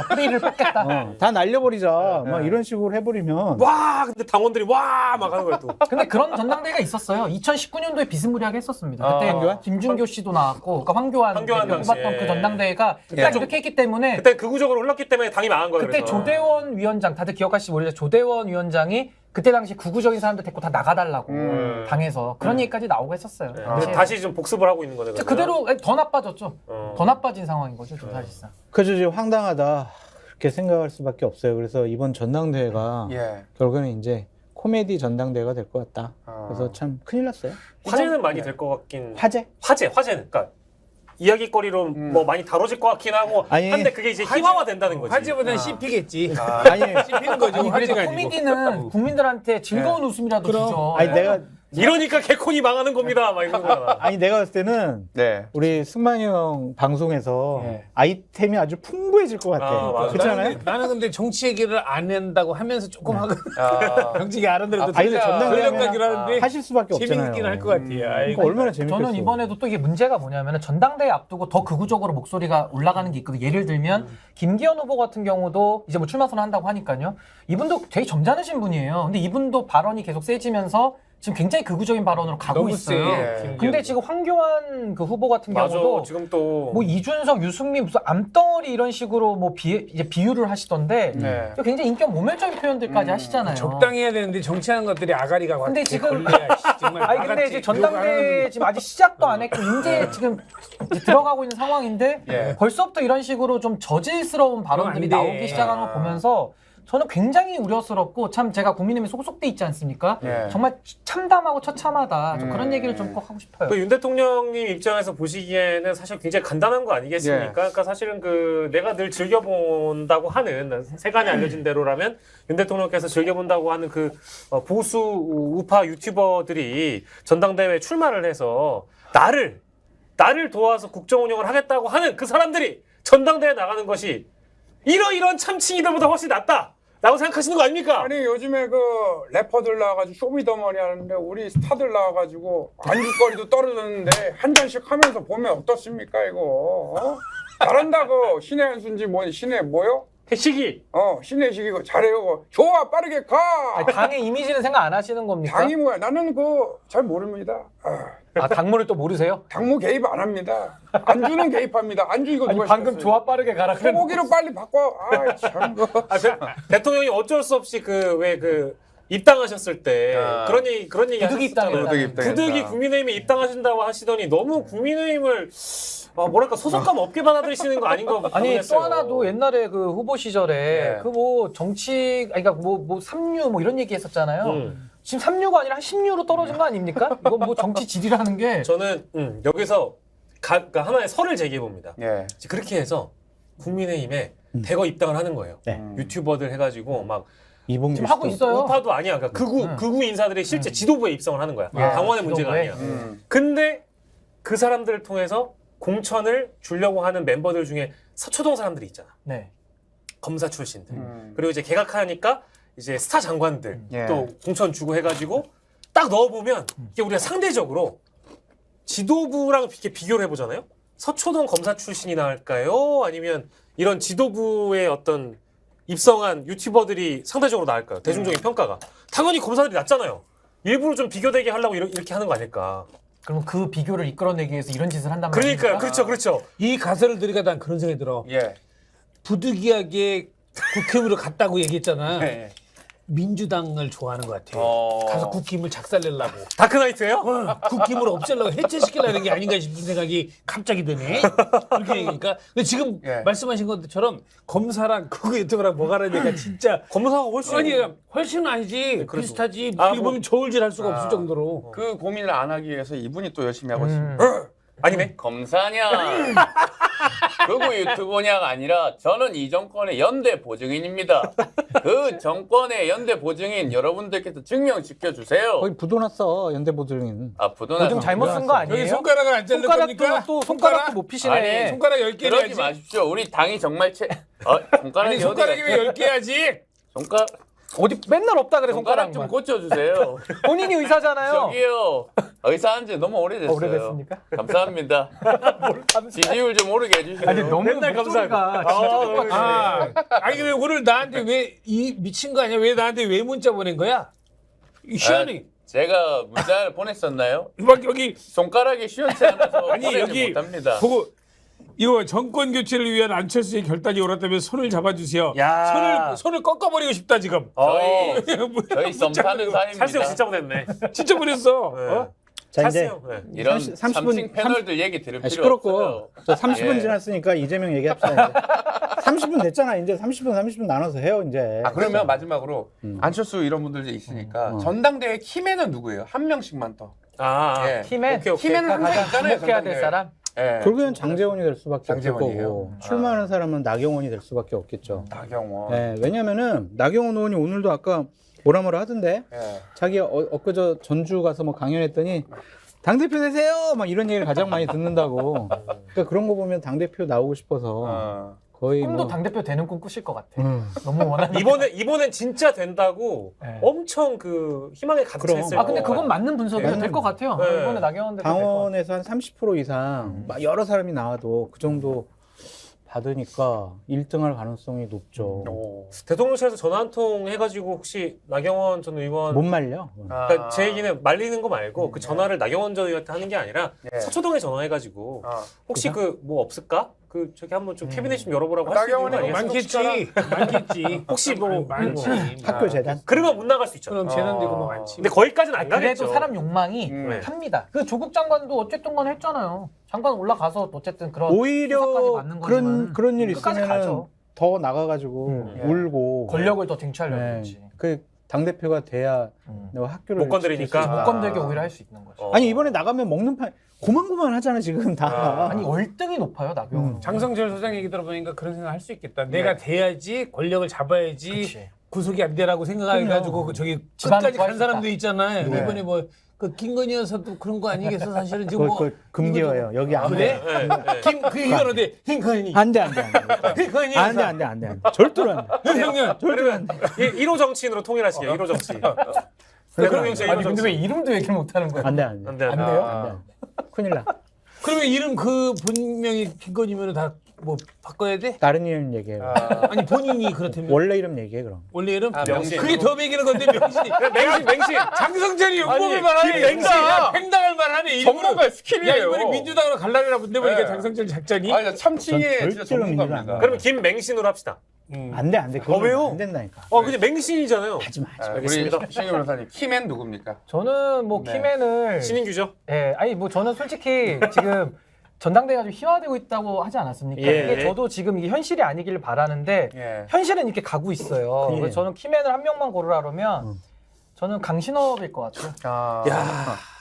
뿌리를 뺏겠다. 다 날려버리자. 막 이런 식으로 해버리면 와 근데 당원들이 와 막 하는 거야 또. 근데 그런 전당대회가 있었어요. 2019년도에 비스무리하게 했었습니다. 그때 황교안? 김준교 씨도 나왔고, 그러니까 황교안 황교안 대표 뽑았던 당시에. 그 전당대회가 예. 딱 이렇게 했기 때문에 그때 극우적으로 흘렀기 때문에 당이 망한 거예요. 그때 그래서. 조대원 위원장, 다들 기억하실지 모르겠는데 조대원 위원장이 그때 당시 극우적인 사람들 데리고 다 나가달라고 당해서 그런 얘기까지 나오고 했었어요. 네. 당시에. 다시 좀 복습을 하고 있는 거네. 그러면. 그대로 더 나빠졌죠. 어. 더 나빠진 상황인 거죠, 좀 사실상. 그저 이제 황당하다 그렇게 생각할 수밖에 없어요. 그래서 이번 전당대회가 예. 결국에는 이제 코미디 전당대회가 될 것 같다. 그래서 참 큰일 났어요. 화제는 많이 될 것 같긴. 화제? 화제는 그러니까 이야기거리로 뭐 많이 다뤄질 것 같긴 하고 아니, 한데 그게 이제 희화화 된다는 거지. 화제보다는 씹히겠지. 아니, 씹히는 거죠. 아니, 그래도 화제가 아니고. 코미디는 국민들한테 즐거운 웃음이라도 그럼. 주죠. 아니 내가 이러니까 개콘이 망하는 겁니다. 막 이런 거잖아. 아니 내가 봤을 때는 네. 우리 승만이 형 방송에서 네. 아이템이 아주 풍부해질 것 같아. 아, 맞아. 그렇지 않아요? 나는 근데 정치 얘기를 안 한다고 하면서 조금 하거든. 아. 정치 얘기 안 한다고 아니 근데 전당대회는 전략가기로 하는데 하실 수밖에 없잖아요. 재밌긴 할 것 같아요. 아이고. 그러니까 얼마나 재밌겠어. 저는 이번에도 또 이게 문제가 뭐냐면 전당대회 앞두고 더 극우적으로 목소리가 올라가는 게 있거든요. 예를 들면 김기현 후보 같은 경우도 이제 뭐 출마 선언한다고 하니까요. 이분도 되게 점잖으신 분이에요. 근데 이분도 발언이 계속 세지면서 지금 굉장히 극우적인 발언으로 가고 너무 있어요. 세. 근데 지금 황교안 그 후보 같은 맞아. 경우도 지금 또 뭐 이준석, 유승민 무슨 암덩어리 이런 식으로 뭐 이제 비유를 하시던데 네. 또 굉장히 인격 모멸적인 표현들까지 하시잖아요. 적당히 해야 되는데 정치하는 것들이 아가리가 근데 지금 걸려야, 씨, 정말 아니 근데 나같이 이제 전당대회 지금 아직 시작도 안 했고 이제 지금 이제 들어가고 있는 상황인데 예. 벌써부터 이런 식으로 좀 저질스러운 발언들이 그건 안 돼. 나오기 시작한 걸 보면서 저는 굉장히 우려스럽고 참 제가 국민의힘에 소속돼 있지 않습니까? 예. 정말 참담하고 처참하다. 좀 그런 얘기를 좀 꼭 하고 싶어요. 그 윤 대통령님 입장에서 보시기에는 사실 굉장히 간단한 거 아니겠습니까? 예. 그러니까 사실은 그 내가 늘 즐겨본다고 하는 세간에 알려진 대로라면 윤 대통령께서 즐겨본다고 하는 그 보수 우파 유튜버들이 전당대회에 출마를 해서 나를 도와서 국정 운영을 하겠다고 하는 그 사람들이 전당대회에 나가는 것이 이러이러한 참칭이들보다 훨씬 낫다라고 생각하시는 거 아닙니까? 아니 요즘에 그 래퍼들 나와가지고 쇼미더머니 하는데 우리 스타들 나와가지고 안주거리도 떨어졌는데 한 잔씩 하면서 보면 어떻습니까 이거? 어? 잘한다고 신의 한 수인지 뭐 신의 뭐요? 해시기. 신의 식이고 잘해요. 좋아 빠르게 가. 아니, 당의 이미지는 생각 안 하시는 겁니까? 당이 뭐야? 나는 그 잘 모릅니다. 아, 당무를 또 모르세요? 당무 개입 안 합니다. 안주는 개입합니다. 안주 이거 아니 누가 방금 시켰어요? 좋아 빠르게 가라 그랬는데 소고기로 빨리 바꿔. 아 참. 대통령이 어쩔 수 없이 입당하셨을 때 아. 그런 얘기 부득이 하셨잖아요. 입당했다. 부득이 국민의힘에 입당하신다고 하시더니 너무 국민의힘을 뭐랄까 소속감 없게 받아들이시는 거 아닌가 아니 모르겠어요. 또 하나도 옛날에 그 후보 시절에 네. 그 뭐 정치 아니 그러니까 뭐 삼류 뭐 이런 얘기 했었잖아요. 지금 3류가 아니라 한 10류로 떨어진 거 아닙니까? 이거 뭐 정치 질이라는 게 저는 여기서 그러니까 하나의 설을 제기해 봅니다. 예. 그렇게 해서 국민의힘에 대거 입당을 하는 거예요. 네. 유튜버들 해가지고 막 이봉규 지금 하고 씨도 있어요. 우파도 아니야. 그러니까 극우 인사들이 실제 지도부에 입성을 하는 거야. 예, 당원의 문제가 지도부에. 아니야. 근데 그 사람들을 통해서 공천을 주려고 하는 멤버들 중에 서초동 사람들이 있잖아. 네. 검사 출신들. 그리고 이제 개각하니까 이제 스타 장관들 예. 또 공천 주고 해가지고 딱 넣어보면 이게 우리가 상대적으로 지도부랑 이렇게 비교를 해보잖아요. 서초동 검사 출신이 나을까요? 아니면 이런 지도부의 어떤 입성한 유튜버들이 상대적으로 나을까요? 대중적인 평가가. 당연히 검사들이 낫잖아요. 일부러 좀 비교되게 하려고 이렇게 하는 거 아닐까. 그럼 그 비교를 이끌어내기 위해서 이런 짓을 한단 말이에요. 그러니까요. 그렇죠. 그렇죠. 이 가설을 들으니까 난 그런 생각이 들어. 예. 부득이하게 국힘으로 갔다고 얘기했잖아. 네. 민주당을 좋아하는 것 같아. 어. 가서 국힘을 작살내려고. 다크나이트예요? 국힘을 없애려고 해체시키려는 게 아닌가 싶은 생각이 갑자기 드네. 그렇게 얘기니까. 근데 지금 예. 말씀하신 것처럼 검사랑 그거 유튜브랑 뭐가 다르니까 진짜 검사가 훨씬 아니 훨씬 아니지. 그래도. 비슷하지. 아, 이거 뭐- 보면 저울질 할 수가 없을 아. 정도로. 그 고민을 안 하기 위해서 이분이 또 열심히 하고 있습니다. 아니네. 검사냐 그거 유튜버냐가 아니라 저는 이 정권의 연대 보증인입니다. 그 정권의 연대 보증인 여러분들께서 증명시켜 주세요. 거의 부도났어 연대보증인. 아 부도나 보증 잘못 쓴 거 아니에요? 여기 손가락을 안 자를 겁니까? 또 손가락도 못 피시네. 아니, 손가락 10개 그러지 해야지. 마십시오. 우리 당이 정말 손가락이 아니 손가락이 어디 왜 10개 해야지? 손가락 어디 맨날 없다 그래 손가락 좀 손가락만. 고쳐주세요. 본인이 의사잖아요. 저기요 의사한 지 너무 오래됐어요. 오래됐습니까? 감사합니다. 지지율 좀 오르게 해주세요. 아니 너무 맨날 목소리가 감사합니다. 진짜 아, 똑같아. 아니 왜 오늘 나한테 왜 이 미친 거 아니야? 왜 나한테 왜 문자 보낸 거야? 이 시원이 제가 문자를 보냈었나요? 여기 손가락이 시원치 않아서 아니 보내지 여기 못합니다. 보고 이거 정권 교체를 위한 안철수의 결단이 옳았다면 손을 잡아주세요. 야. 손을 꺾어버리고 싶다 지금. 저희 썸 타는 사이입니다. 찰스 형 진짜 보냈네. 진짜 보냈어. 네. 어? 자 이제 찰스 형. 네. 이런 30분 참칭 패널들 얘기 들을 필요 시끄럽고 없어요. 저 30분 예. 지났으니까 이재명 얘기합시다. 이제. 30분 됐잖아. 이제 30분 나눠서 해요 이제. 아 그러면 마지막으로 안철수 이런 분들 이제 있으니까 전당대회 키맨은 누구예요? 한 명씩만 더. 아. 예. 키맨 오케이, 오케이. 키맨은 항상 가장 있잖아요. 주목해야 될 전당대회. 사람. 예. 결국엔 장재원이 될 수밖에 없을 장재원이에요. 거고 출마하는 사람은 나경원이 될 수밖에 없겠죠. 나경원. 네, 왜냐면은 나경원 의원이 오늘도 아까 뭐라 하던데 예. 자기 엊그저 전주 가서 뭐 강연했더니 당대표 되세요 막 이런 얘기를 가장 많이 듣는다고. 그러니까 그런 거 보면 당대표 나오고 싶어서 어. 거의 꿈도 뭐 당대표 되는 꿈 꾸실 것 같아. 너무 원하는. 이번엔 진짜 된다고 네. 엄청 그 희망에 가득 차 그럼. 있어요. 아 근데 그건 맞는 분석이 될 것 같아요. 네. 이번에 나경원 대표 될것 같아요. 당원에서 한 30% 이상 막 여러 사람이 나와도 그 정도 받으니까 1등할 가능성이 높죠. 오. 대통령실에서 전화 한 통 해가지고 혹시 나경원 전 의원 못 말려. 그러니까 제 얘기는 말리는 거 말고 그 전화를 나경원 전 의원한테 하는 게 아니라 예. 서초동에 전화해가지고 어. 혹시 그 뭐 없을까? 그 저기 한번 좀 캐비넷 좀 열어보라고 할 수 있는 거 나경원이 아니겠어요? 많겠지. 혹시 뭐 많지. 학교 재단. 그러면 못 나갈 수 있죠. 그럼 재단되고 뭐 많지. 근데 거기까지는 안 그래도 가겠죠. 사람 욕망이 네. 합니다. 그 조국 장관도 어쨌든 간에 했잖아요. 장관 올라가서 어쨌든 그런 수사까지 오히려 받는 거지만 그런 일 끝까지 있으면 가죠. 더 나가가지고 예. 울고 권력을 더 쟁취하려고 네. 했지. 그 당대표가 돼야 내가 학교를 못 건드리니까? 지킬 수 있다. 못 건들게 오히려 할 수 있는 거죠. 아니 이번에 나가면 먹는 판 고만고만 하잖아 지금 다. 아니 월등히 높아요 나경원. 장성철 소장 얘기 들어보니까 그런 생각 할 수 있겠다. 내가 돼야지 권력을 잡아야지 그치. 구속이 안 되라고 생각해가지고 그 저기 집안 끝까지 간 구할 수 사람도 있다. 있잖아요. 네. 이번에 뭐 그 김건희 여사도 그런 거 아니겠어 사실은 지금 뭐 그 금기어예요. 여기 안 그래? 돼. 그 이건 어디 김건희 안돼 김건희 여사 안돼 절대로 안 돼. 윤석열 절대로 안 돼. 1호 정치인으로 통일하시게 1호 정치인. 대통령 제 1호 아니 근데 왜 정치인. 이름도 얘기를 못 하는 거야? 안 돼, 안 돼. 안 돼, 안 안 돼. 돼요? 안 돼. 큰일 나. 그러면 이름 그 본명이 김건희면 다 뭐 바꿔야 돼? 다른 이름 얘기해요. 아니 본인이 그렇다면 원래 이름 얘기해 그럼. 원래 이름? 명신. 그게 더 매기는 건데 명신이 맹신. 장성철이 욕먹을 아니, 만하네 김맹신. 팽당할 만하네 이름으로. 전문가의 스킬이에요. 야 이번에 민주당으로 갈라리라 본데 보니까 네. 장성철 작전이 아니 나 참칭에 전 진짜 절대로 민주당 안 전문가입니다. 가요. 그러면 김맹신으로 합시다. 안 돼, 안 돼. 그건 왜요? 안 된다니까. 근데 맹신이잖아요. 하지 마. 아, 우리 알겠습니다. 신규 변호사님 키맨 누굽니까? 저는 뭐 네. 키맨을 신인규죠? 예, 아니 뭐 저는 솔직히 지금 전당대회가 좀 희화되고 있다고 하지 않았습니까? 예. 이게 저도 지금 이게 현실이 아니길 바라는데 예. 현실은 이렇게 가고 있어요. 예. 그래서 저는 키맨을 한 명만 고르라 그러면 저는 강신업일 것 같아요. 아.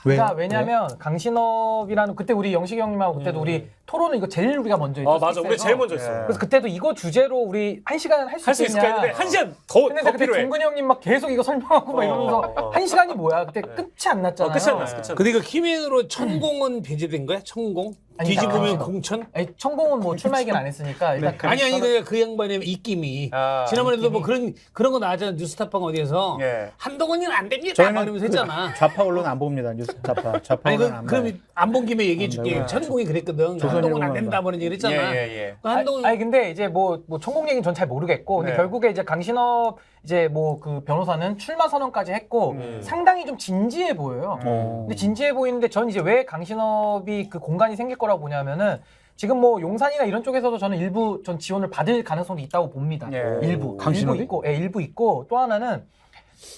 왜? 그러니까 왜냐면 강신업이라는 그때 우리 영식이 형님하고 그때도 우리 토론은 이거 제일 우리가 먼저 했죠. 맞아. 우리 제일 먼저 했어. 예. 그래서 그때도 이거 주제로 우리 1시간 할 할 수 수 있을까 있겠냐. 했는데 한 시간 더 근데 그때 필요해. 종근이 형님 막 계속 이거 설명하고 막 이러면서 한 시간이 뭐야? 그때 끝이 안 났잖아요. 끝이 안 났어. 끝이 안 났어. 근데 이거 키맨으로 천공은 배제된 거야? 천공? 아니, 뒤집으면 아, 공천? 아니, 천공은 뭐 출마 얘기는 안 했으니까 일단 아니 그 양반의 입김이 아, 지난번에도 뭐 그런 거 나왔잖아 뉴스타파 어디에서 예. 한동훈이는 안 됩니다 저희는 막 이러면서 했잖아. 좌파 언론 안 봅니다. 뉴스. 좌파 아니 안 봐요. 그럼 안 본 김에 얘기해 줄게. 내가 천공이 그랬거든. 한동훈 안 된다 뭐 이런 얘기 했잖아. 예. 그 한동훈 아니 근데 이제 뭐 총공 얘기는 전 잘 모르겠고 근데 네. 결국에 이제 강신업 이제 뭐 그 변호사는 출마 선언까지 했고 상당히 좀 진지해 보여요. 근데 진지해 보이는데 전 이제 왜 강신업이 그 공간이 생길 거라고 보냐면은 지금 뭐 용산이나 이런 쪽에서도 저는 일부 전 지원을 받을 가능성도 있다고 봅니다. 예. 일부 강신업이? 있고, 일부 있고 또 하나는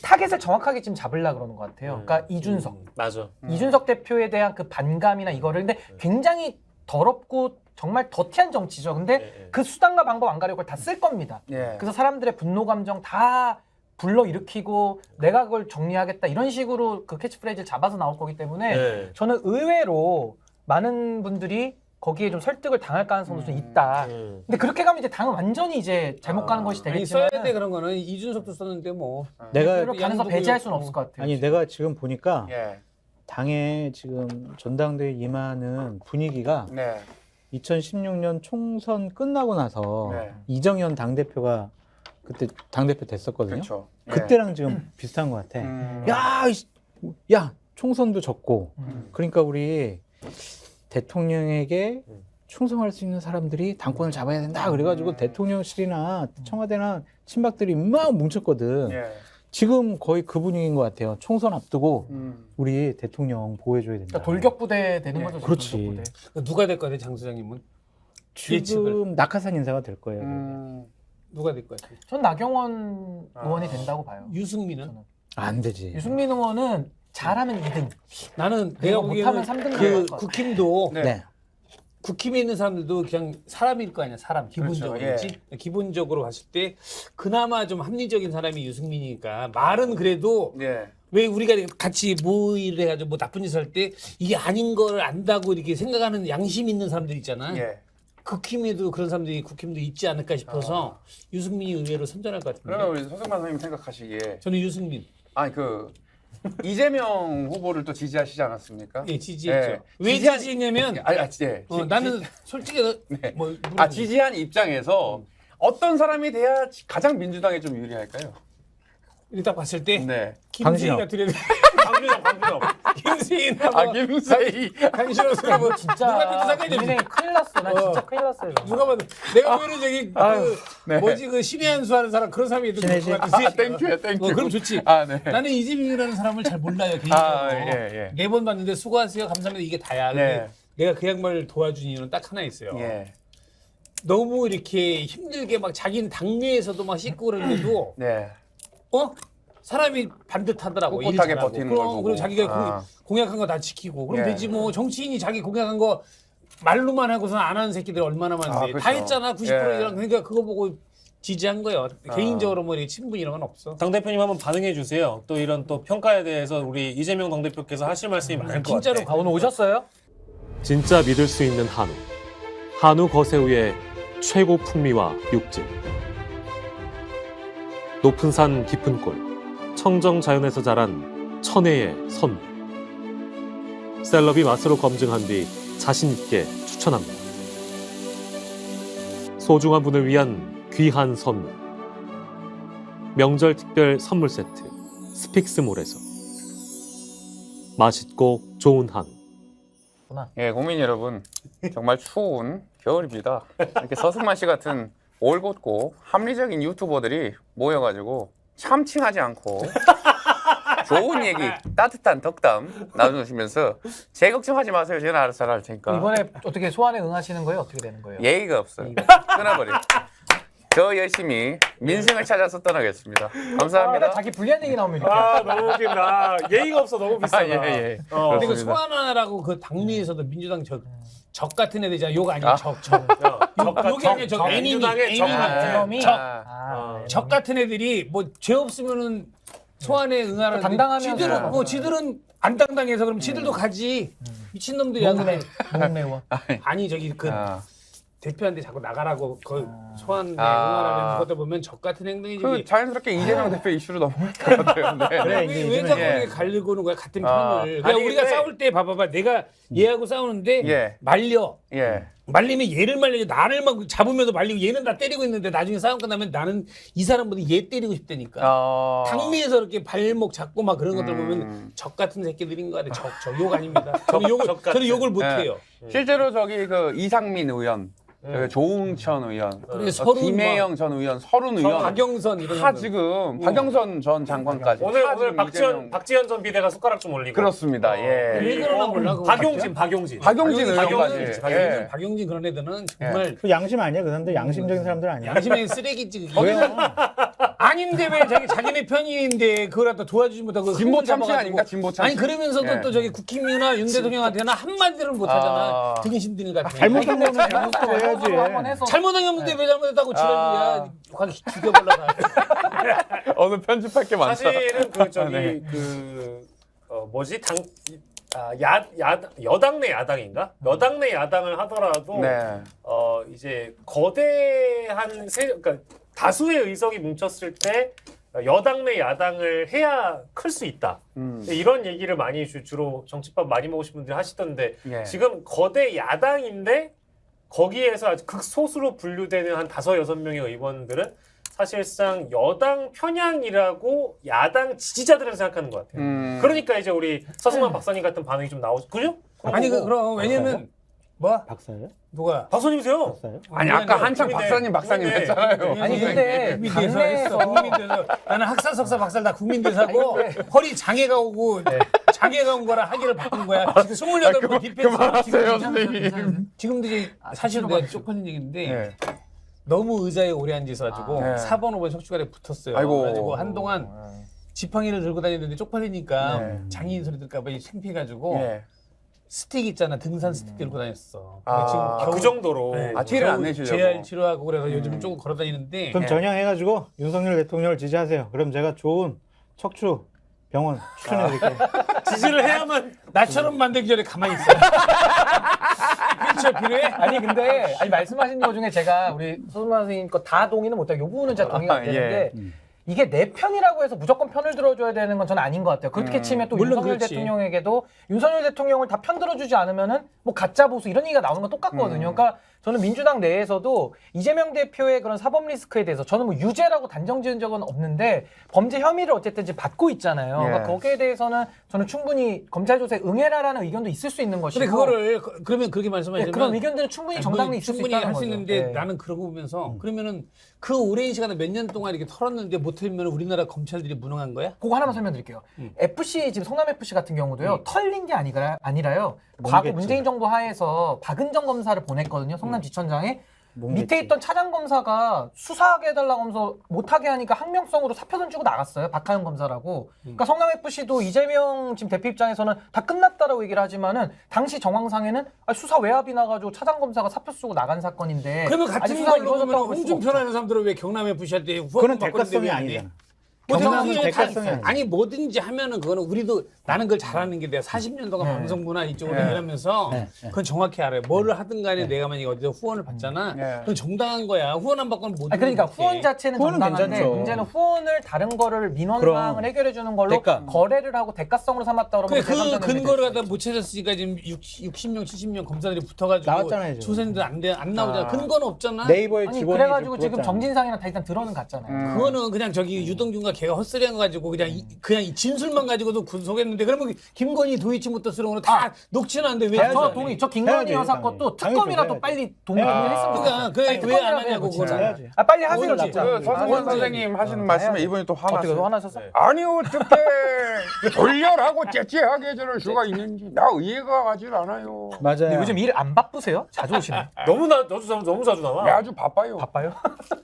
타겟을 정확하게 지금 잡으려 그러는 것 같아요. 그러니까 이준석, 맞아. 이준석 대표에 대한 그 반감이나 이거를 근데 굉장히 더럽고 정말 더티한 정치죠. 근데 그 수단과 방법 안 가려고 다 쓸 겁니다. 예. 그래서 사람들의 분노 감정 다 불러일으키고 내가 그걸 정리하겠다 이런 식으로 그 캐치프레이즈를 잡아서 나올 거기 때문에 네. 저는 의외로 많은 분들이 거기에 좀 설득을 당할 가능성도 좀 있다. 근데 그렇게 가면 이제 당은 완전히 이제 잘못 가는 것이 아니 되겠지만 써야 돼 그런 거는 이준석도 썼는데 뭐. 내가 그걸 가능성 양도도 배제할 수는 있고. 없을 것 같아요. 아니 내가 지금 보니까 예. 당에 지금 전당대회 임하는 분위기가 네. 2016년 총선 끝나고 나서 네. 이정현 당대표가 그때 당대표 됐었거든요. 그렇죠. 예. 그때랑 지금 비슷한 것 같아. 음. 야 총선도 졌고 그러니까 우리 대통령에게 충성할 수 있는 사람들이 당권을 잡아야 된다. 그래가지고 대통령실이나 청와대나 친박들이 막 뭉쳤거든. 예. 지금 거의 그 분위기인 것 같아요. 총선 앞두고 음. 우리 대통령 보호해줘야 된다. 그러니까 돌격부대 되는 거죠. 그렇지. 돌격부대. 누가 될 거야, 장 소장님은? 지금 낙하산 인사가 될 거예요. 누가 될 거야? 전 나경원 의원이 된다고 봐요. 유승민은? 저는. 안 되지. 유승민 의원은 잘하면 2등. 나는 내가 못하면 보기에는 3등 그 국힘도 네. 국힘에 있는 사람들도 그냥 사람일 거 아니야, 사람 기본적으로. 그렇죠, 그렇지? 기본적으로 봤을 때 그나마 좀 합리적인 사람이 유승민이니까 말은 그래도 예. 왜 우리가 같이 모의를 해가지고 뭐 나쁜 짓을 할 때 이게 아닌 걸 안다고 이렇게 생각하는 양심 있는 사람들 있잖아. 예. 국힘에도 그런 사람들이 국힘도 있지 않을까 싶어서 유승민이 의외로 선전할 것 같은데. 그러면 우리 서승만 선생님 생각하시기에 저는 유승민. 아니 그 이재명 후보를 또 지지하시지 않았습니까? 예, 지지했죠. 예. 왜 지지한- 지지했냐면 예. 나는 솔직히 네. 뭐 지지한 입장에서 어떤 사람이 돼야 가장 민주당에 좀 유리할까요? 딱 봤을 때 네. 김수희가 들여야 돼. 강준영. 김수희나 김세희. 강신호수나 뭐 진짜 누가 봐도 상관이 없어. 국민의힘 큰일 났어. 나 진짜 큰일 났어요. 누가 봐도 내가 보는 저기 네. 뭐지 그 신의 한수 하는 사람 그런 사람이 있는 것 같아. 땡큐요, 땡큐. 그럼 좋지. 네. 나는 이재명이라는 사람을 잘 몰라요 개인적으로. 예. 네 번 봤는데 수고하세요 감사합니다 이게 다야. 근데 내가 그 양반을 도와준 이유는 딱 하나 있어요. 예. 너무 이렇게 힘들게 막 자기는 당내에서도 막 씻고 그러는데도 네. 사람이 반듯하더라고. 일 꿋꿋하게 잘하고. 버티는 그럼, 걸 보고. 그리고 자기가 아. 공약한 거 다 지키고 그럼 예. 되지 뭐. 정치인이 자기 공약한 거 말로만 하고서 안 하는 새끼들이 얼마나 많은데 그렇죠. 다 했잖아 90% 예. 이랑 그러니까 그거 보고 지지한 거예요. 개인적으로 뭐 이렇게 친분 이런 건 없어. 당 대표님 한번 반응해 주세요. 또 이런 또 평가에 대해서 우리 이재명 당 대표께서 하실 말씀이 많을 것 진짜로 같아요. 오늘 오셨어요? 진짜 믿을 수 있는 한우. 한우 거세우의 최고 풍미와 육질. 높은 산 깊은 골. 청정 자연에서 자란 천혜의 선물. 셀럽이 맛으로 검증한 뒤 자신 있게 추천합니다. 소중한 분을 위한 귀한 선물. 명절 특별 선물 세트. 스픽스몰에서. 맛있고 좋은 한우. 예, 국민 여러분, 정말 추운 겨울입니다. 이렇게 서승만 씨 같은 올곧고 합리적인 유튜버들이 모여가지고 참칭하지 않고 좋은 얘기, 따뜻한 덕담 나누시면서 제 걱정하지 마세요. 제가 알아서 잘 할 테니까. 이번에 어떻게 소환에 응하시는 거예요? 어떻게 되는 거예요? 예의가 없어요. 끊어버려. 저 열심히 민생을 찾아서 떠나겠습니다. 감사합니다. 자기 불리한 얘기 나오면 이렇게. 너무 웃긴다. 예의가 없어 너무 비싸다. 예. 근데 그 그렇습니다. 소환하라고 그 당내에서도 민주당 적 같은 애들이잖아. 욕 아니야. 적. 욕이 아니야. 적. 애니미. 민주당의 적 같은 이놈이 적 같은 애들이 뭐 죄 없으면은 소환에 응하는 당당하면서. 지들은 안 당당해서 그럼 지들도 가지. 미친놈들이야. 노웅래 의원. 아니 저기 그 대표한테 자꾸 나가라고 그 소환에 아. 응하라는 것도 보면 적 같은 행동이지. 그 자연스럽게 이재명 대표 이슈로 넘어갈 것 같아요. 네. 그래, 왜 이제 자꾸 예. 이렇게 갈리고 오는 거야 같은 아. 편을. 아니, 그러니까 우리가 근데- 싸울 때 봐봐봐. 내가 얘하고 싸우는데 예. 말려. 예. 말리면 얘를 말리고 나를 막 잡으면서 말리고 얘는 나 때리고 있는데 나중에 싸움 끝나면 나는 이 사람보다 얘 때리고 싶다니까. 당미에서 이렇게 발목 잡고 막 그런 것들 보면 적 같은 새끼들인 거 같아. 욕 아닙니다. 저는 욕을 못 네. 해요. 실제로 저기 그 이상민 의원, 저기 조응천 의원, 그래, 서른 김혜영 전 의원, 서른 의원 박영선 이런 다 사람들. 지금 박영선 전 장관까지 오늘 다 지금 박지원 전 비대가 숟가락 좀 올리고. 그렇습니다. 예. 왜 그러나 몰라. 그거 박용진. 박용진 박용진, 의원까지. 예. 박용진 그런 애들은 정말 그 양심 아니야? 그 사람들 양심적인 사람들 아니야? 양심의 쓰레기지. 그게. 왜요? 아닌데 왜 자기네 편인데 그걸 갖다 도와주지 못하고 진보 흥분 참시 잡아가지고. 아닙니까? 진보 참시. 아니 그러면서도 예. 또 저기 국힘이나 윤 대통령한테는 한마디를 못하잖아. 등신들 같은. 잘못한 거는 잘못하고 해야지. 한번 해서 잘못한 게 없는데 왜 잘못했다고 지랄이야. 확 죽여버려라. 오늘 편집할 게 많다. 사실은 그 저기 네. 뭐지 여당 내 야당인가? 여당 내 야당을 하더라도 네. 이제 거대한 그러니까 다수의 의석이 뭉쳤을 때 여당 내 야당을 해야 클 수 있다. 이런 얘기를 많이 주로 정치법 많이 먹으신 분들이 하시던데 예. 지금 거대 야당인데 거기에서 아주 극소수로 분류되는 한 5-6명의 의원들은 사실상 여당 편향이라고 야당 지지자들은 생각하는 것 같아요. 그러니까 이제 우리 서승만 박사님 같은 반응이 좀 나오죠. 그죠? 아니 그럼 왜냐면 뭐 박사예요? 누가 박사님이세요? 박사예요? 아니 아까 한참 국민대. 박사님 국민대. 했잖아요. 아니, 근데 국민대에서 했어. 국민대에서 나는 학사 석사 박사 다 국민대사고 허리 장애가 오고 장애가 온 거라 학위를 바꾼 거야. 지금 28번 디펜스 그만하세요, 선생님. 지금도 이제 사실 내가 쪽팔린 얘기인데 예. 너무 의자에 오래 앉아 있어가지고 네. 4번 5번 척추관에 붙었어요. 아이고. 그래가지고 한동안 지팡이를 들고 다니는데 쪽팔리니까 네. 장애인 소리 들까봐 창피해가지고 예. 스틱 있잖아, 등산 스틱 들고 다녔어. 아, 근데 지금 겨우 그 정도로. 네, 아, 티를 안 겨우 내시려고. 재활 치료하고 그래서 요즘 조금 걸어 다니는데 그럼 전향해가지고 윤석열 대통령을 지지하세요. 그럼 제가 좋은 척추 병원 추천해드릴게요. 지지를 해야만 나처럼 만들기 전에 가만히 있어. 그렇죠, 필요해? 아니 근데 말씀하신 거 중에 제가 우리 소수만 선생님 거 다 동의는 못하고 이 부분은 제가 동의가 안 되는 예. 게 이게 내 편이라고 해서 무조건 편을 들어줘야 되는 건 저는 아닌 것 같아요. 그렇게 치면 또 물론 윤석열 그렇지. 대통령에게도 윤석열 대통령을 다 편 들어주지 않으면은 뭐 가짜 보수 이런 얘기가 나오는 건 똑같거든요. 그러니까 저는 민주당 내에서도 이재명 대표의 그런 사법 리스크에 대해서 저는 뭐 유죄라고 단정 지은 적은 없는데 범죄 혐의를 어쨌든 지금 받고 있잖아요. 예. 그러니까 거기에 대해서는 저는 충분히 검찰 조사에 응해라라는 의견도 있을 수 있는 것이고. 근데 그거를 그러면 그렇게 예, 말씀하시면 그런 의견들은 충분히 정당히 있을 수 충분히 있다는 할 수 거죠. 있는데 예. 나는 그러고 보면서 그러면은 그 오랜 시간에 몇 년 동안 이렇게 털었는데 못 털면 우리나라 검찰들이 무능한 거야? 그거 하나만 설명드릴게요. FC 지금 성남 FC 같은 경우도요. 털린 게 아니라요. 과거 문재인 정부 하에서 박은정 검사를 보냈거든요. 성남지청장에. 밑에 있던 차장 검사가 수사하게 해달라고 하면서 못하게 하니까 항명성으로 사표전 주고 나갔어요. 박하영 검사라고. 그러니까 성남 FC도 이재명 지금 대표 입장에서는 다 끝났다라고 얘기를 하지만은 당시 정황상에는 수사 외압이 나가지고 차장 검사가 사표 쓰고 나간 사건인데. 그러면 아직 같은 수사가 걸로 보면 이루어졌다고 볼 수가 홍준표라는 사람들은 왜 경남 FC 할 때 그건 대가성이 아니잖아. 경남은 대가성이 아니야. 아니 뭐든지 하면은 그거는 우리도 나는 그걸 잘하는 게 내가 40년 동안 방송 문화 이쪽으로 일하면서 그건 정확히 알아요. 뭐를 하든 간에 내가 만약에 어디서 후원을 받잖아. 그건 정당한 거야. 후원 안 받고는 못. 그러니까 후원 자체는 후원은 정당한데 괜찮죠. 문제는 후원을 다른 거를 민원 그럼. 사항을 해결해 주는 걸로 대가. 거래를 하고 대가성으로 삼았다 그러면 그래 그 제3자 근거를 갖다 못 찾았으니까 지금 60명, 70명 검사들이 붙어가지고 나왔잖아요, 지금. 조사했는데 안 나오잖아. 근거는 없잖아. 네이버에 아니 직원이 그래가지고 지금 불렀잖아. 정진상이랑 다 일단 들어는 갔잖아요. 그거는 그냥 저기 유동균과 걔가 헛소리한 거 가지고 그냥 이 진술만 가지고도 구속했는데 그러면 김건희 도이치모터스러운 거는 다 녹취는 안 돼. 왜 저 안 해? 동의. 저 김건희 해야지, 여사 당연히. 것도 당연히 특검이라도 해야지. 빨리 동의했으면 좋겠어요. 그러니까 왜 안 하냐고 진짜. 그거를. 해야지. 빨리 하세요 뭐지? 진짜. 그 서승원 언제? 선생님 하시는 말씀에 이분이 또 어떻게 화났어요. 화나셨어? 아니 어떻게 돌려라고 째째하게 저럴 수가 있는지 나 이해가 가질 않아요. 맞아요. 근데 요즘 일 안 바쁘세요? 자주 오시네. 너무 자주 나와. 네, 아주 바빠요. 바빠요?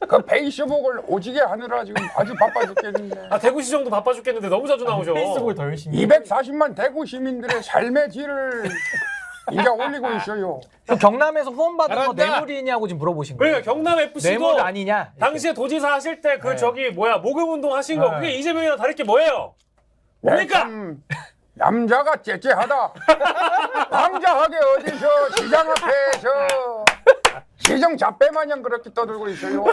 그 페이스북을 오지게 하느라 지금 아주 바빠 죽겠는데. 아 대구시정도 바빠 죽겠는데 너무 자주 나오셔. 페이스북을 더 열심히. 240만 대구 시민들의 삶의 질을 이제 올리고 있어요. 그 경남에서 후원받은 거 잘한다. 뇌물이냐고 지금 물어보신 거예요. 그러니까 경남 FC도 뇌물 아니냐? 당시에 도지사 하실 때 그 저기 뭐야 모금 운동 하신 거 네. 그게 이재명이랑 다를 게 뭐예요? 네, 그러니까 참 남자가 째째하다. 왕자하게 어디서 시장 앞에서 시정 잡배 마냥 그렇게 떠들고 있어요.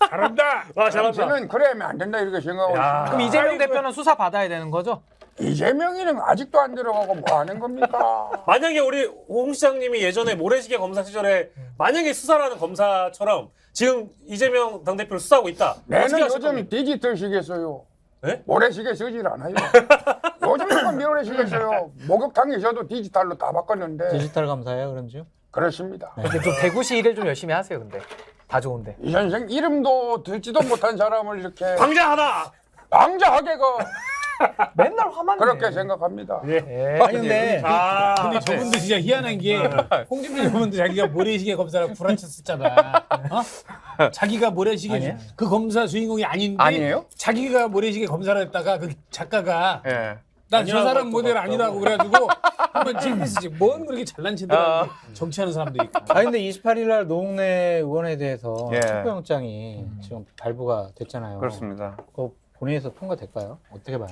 잘한다. 와 잘한다. 저는 그러면 안 된다 이렇게 생각하고 야. 있습니다. 그럼 이재명 대표는 수사 받아야 되는 거죠? 이재명이는 아직도 안 들어가고 뭐 하는 겁니까? 만약에 우리 홍 시장님이 예전에 모래시계 검사 시절에 만약에 수사를 하는 검사처럼 지금 이재명 당대표를 수사하고 있다. 내는 어떻게 하실 요즘 겁니까? 디지털 시계 써요. 네? 모래시계 쓰질 않아요. 요즘은 모래시계 써요. 목욕탕에 저도 디지털로 다 바꿨는데 디지털 감사예요, 그런지요? 그렇습니다. 근데 좀 대구시 일을 좀 열심히 하세요. 근데 다 좋은데. 이 선생 이름도 듣지도 못한 사람을 이렇게 방자하다. 방자하게 맨날 화만 내. 그렇게 생각합니다. 예. 아니 근데 근데 저분도 진짜 희한한 게 홍준표 저분도 자기가 모래시계 검사라고 구라쳤었잖아. 어? 자기가 모래시계 아니에요? 그 검사 주인공이 아닌데 아니에요? 자기가 모래시계 검사를 했다가 그 작가가 예. 난 저 아니라고 사람 할 모델 것 아니라고 그래가지고 한번 찔렸지. 뭔 그렇게 잘난 체더라고 정치하는 사람들이 있고. 아니 근데 28일 날 노웅래 의원에 대해서 예. 체포영장이 지금 발부가 됐잖아요. 그렇습니다. 그거 본회의에서 통과될까요? 어떻게 봐요?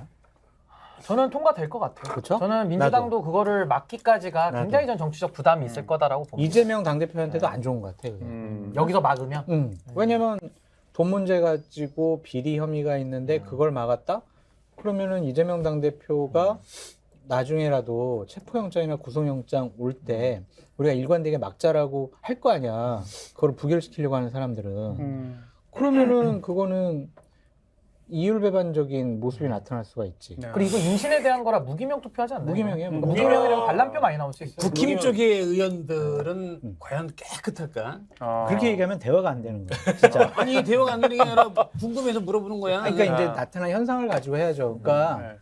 저는 통과될 것 같아요. 그쵸? 저는 민주당도 그거를 막기까지가 나도. 굉장히 전 정치적 부담이 있을 거다라고 봅니다. 이재명 당대표한테도 안 좋은 것 같아요. 그게. 여기서 막으면 왜냐면 돈 문제 가지고 비리 혐의가 있는데 그걸 막았다? 그러면은 이재명 당대표가 나중에라도 체포영장이나 구속영장 올 때 우리가 일관되게 막자라고 할 거 아니야. 그걸 부결시키려고 하는 사람들은. 그러면은 그거는 이율배반적인 모습이 나타날 수가 있지. 네. 그리고 이거 인신에 대한 거라 무기명 투표하지 않나요? 무기명이에요. 그러니까 무기명이라고 반란표 많이 나올 수 있어요. 국힘 쪽의 의원들은 과연 깨끗할까? 그렇게 얘기하면 대화가 안 되는 거야. 진짜. 아니 대화가 안 되는 게 아니라 궁금해서 물어보는 거야. 그러니까 이제 나타난 현상을 가지고 해야죠. 그러니까 네.